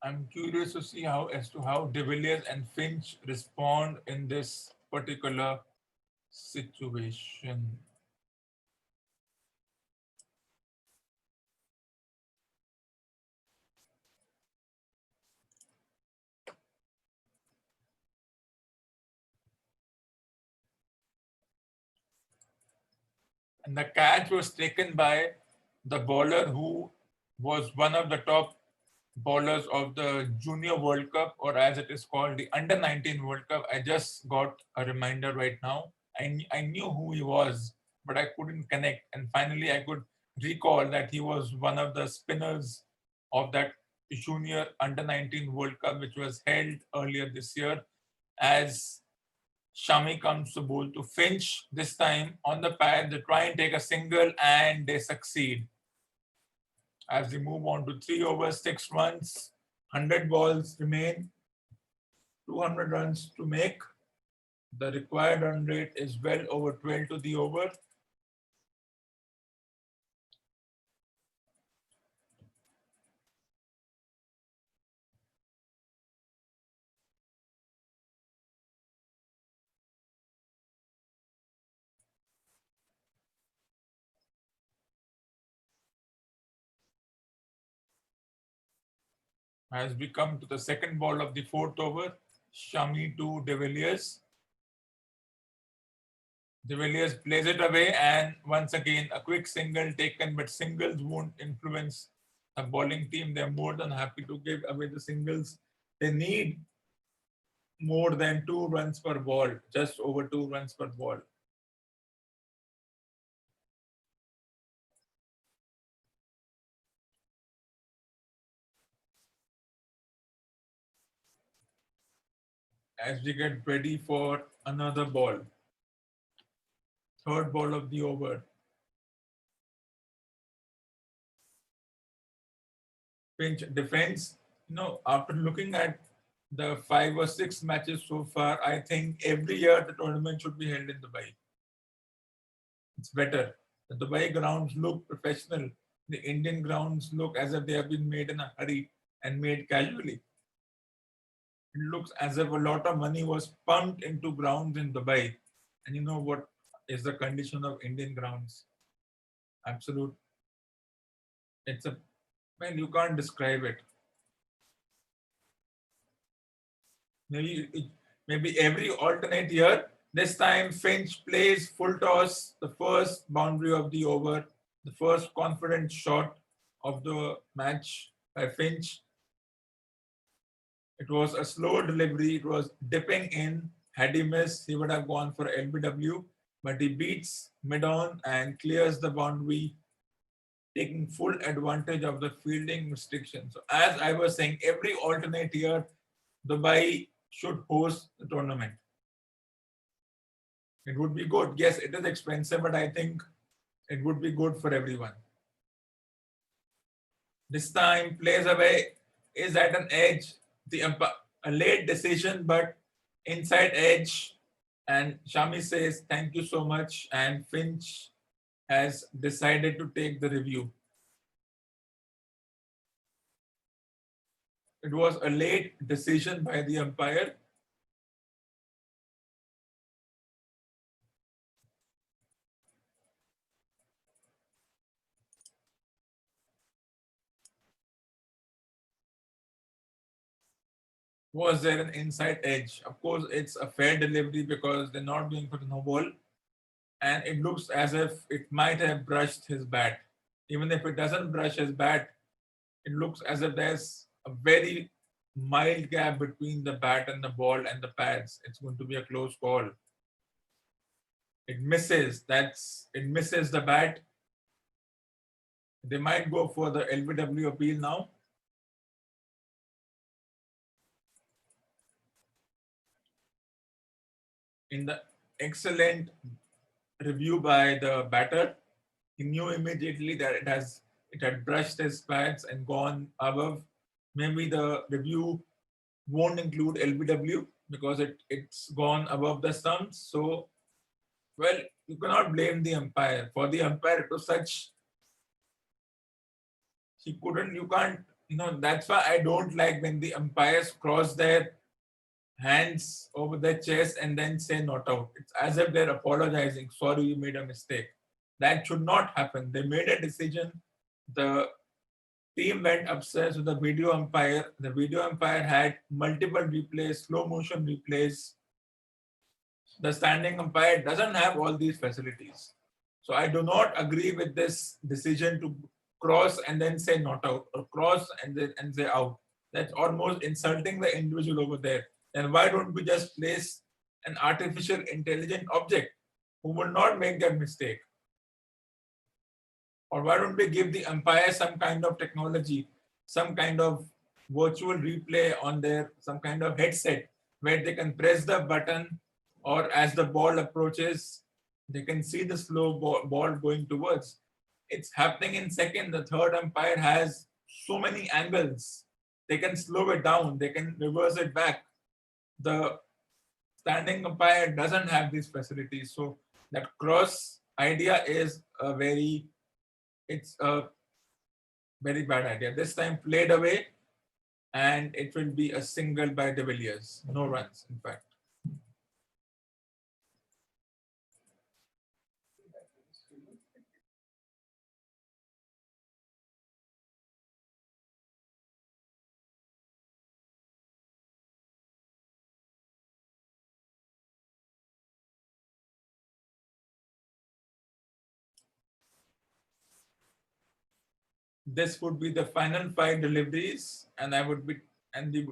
I'm curious to see how De Villiers and Finch respond in this particular situation. And the catch was taken by the bowler who was one of the top bowlers of the Junior World Cup, or as it is called, the Under 19 World Cup. I just got a reminder right now. I knew who he was, but I couldn't connect. And finally, I could recall that he was one of the spinners of that Junior Under 19 World Cup, which was held earlier this year, as Shami comes to bowl to Finch. This time on the pad, they try and take a single and they succeed. As we move on to 3 overs, 6 runs, 100 balls remain, 200 runs to make. The required run rate is well over 12 to the over. As we come to the second ball of the fourth over, Shami to De Villiers. De Villiers plays it away, and once again a quick single taken, but singles won't influence the bowling team. They're more than happy to give away the singles. They need more than 2 runs per ball, just over 2 runs per ball. As we get ready for another ball, third ball of the over. Finch defends. After looking at the 5 or 6 matches so far, I think every year the tournament should be held in Dubai. It's better. The Dubai grounds look professional. The Indian grounds look as if they have been made in a hurry and made casually. It looks as if a lot of money was pumped into grounds in Dubai. And you know what is the condition of Indian grounds? Absolute. It's a, man, you can't describe it. Maybe every alternate year. This time Finch plays full toss, the first boundary of the over, the first confident shot of the match by Finch. It was a slow delivery. It was dipping in. Had he missed, he would have gone for LBW, but he beats mid-on and clears the boundary, taking full advantage of the fielding restriction. So as I was saying, every alternate year, Dubai should host the tournament. It would be good. Yes, it is expensive, but I think it would be good for everyone. This time, plays away is at an edge. A late decision, but inside edge. And Shami says, thank you so much. And Finch has decided to take the review. It was a late decision by the umpire. Was there an inside edge? Of course, it's a fair delivery because they're not going for the no ball. And it looks as if it might have brushed his bat. Even if it doesn't brush his bat, it looks as if there's a very mild gap between the bat and the ball and the pads. It's going to be a close call. It misses. It misses the bat. They might go for the LBW appeal now. In the excellent review by the batter, he knew immediately that it had brushed his pads and gone above. Maybe the review won't include LBW because it's gone above the stumps. So, well, you cannot blame the umpire. For the umpire, it was such, you can't, that's why I don't like when the umpires cross their hands over their chest and then say not out. It's as if they're apologizing. Sorry, you made a mistake. That should not happen. They made a decision. The team went upstairs with the video umpire. The video umpire had multiple replays, slow motion replays. The standing umpire doesn't have all these facilities. So I do not agree with this decision to cross and then say not out, or cross and say out. That's almost insulting the individual over there. Then why don't we just place an artificial intelligent object who will not make that mistake? Or why don't we give the umpire some kind of technology, some kind of virtual replay on their, some kind of headset where they can press the button, or as the ball approaches, they can see the slow ball going towards. It's happening in second. The third umpire has so many angles. They can slow it down. They can reverse it back. The standing umpire doesn't have these facilities. So that cross idea is it's a very bad idea. This time played away, and it will be a single by De Villiers. No runs, in fact. This would be the final 5 deliveries, and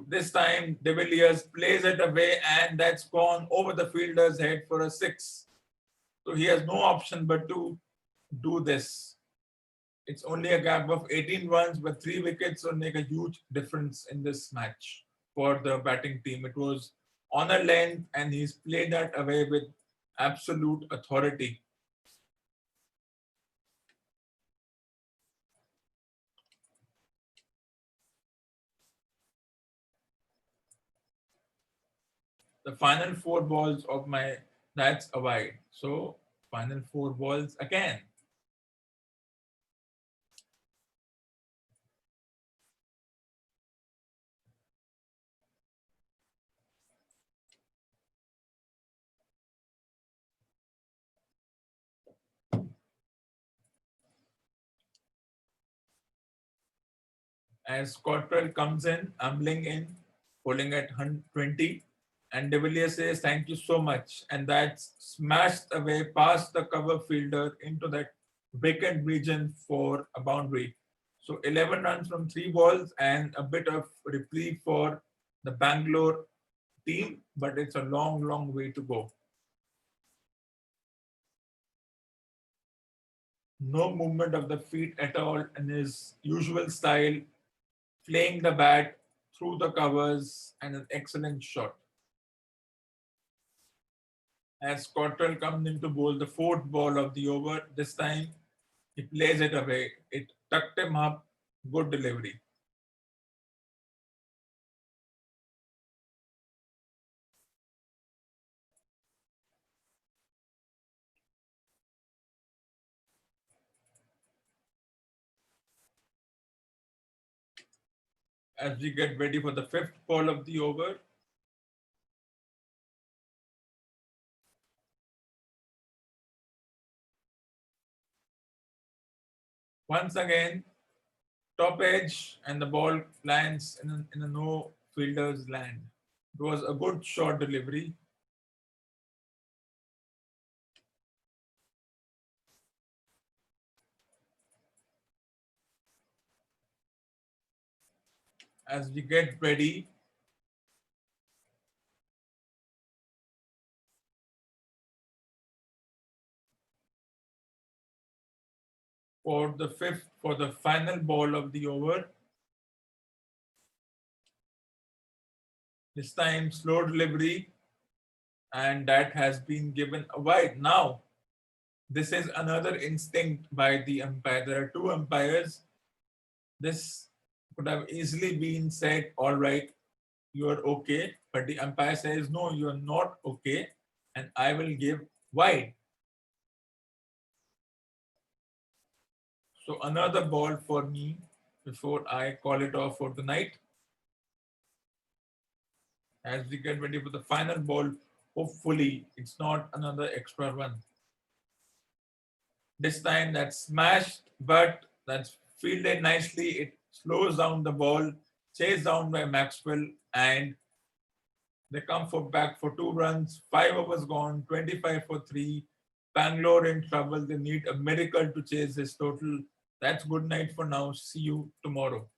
this time De Villiers plays it away, and that's gone over the fielder's head for a 6. So he has no option but to do this. It's only a gap of 18 runs, but 3 wickets will make a huge difference in this match for the batting team. It was on a length, and he's played that away with absolute authority. The final 4 balls of that's a wide. So final 4 balls again. as Cottrell comes in, ambling in, bowling at 120, and De Villiers says, "Thank you so much." And that's smashed away past the cover fielder into that vacant region for a boundary. So 11 runs from 3 balls and a bit of reprieve for the Bangalore team, but it's a long, long way to go. No movement of the feet at all in his usual style, playing the bat through the covers, and an excellent shot. As Cottrell comes in to bowl the fourth ball of the over, this time he plays it away. It tucked him up, good delivery. As we get ready for the fifth ball of the over, once again, top edge, and the ball lands in a no fielder's land. It was a good short delivery. As we get ready for the final ball of the over, this time slow delivery, and that has been given a wide. Now, this is another instinct by the umpire. There are two umpires. This could have easily been said, all right, you are okay. But the umpire says, no, you are not okay. And I will give wide. So another ball for me before I call it off for the night. As we get ready for the final ball, hopefully it's not another extra run. This time that's smashed, but that's fielded nicely. It slows down the ball, chased down by Maxwell, and they come for back for 2 runs. 5 overs gone, 25 for 3. Bangalore in trouble. They need a miracle to chase this total. That's good night for now. See you tomorrow.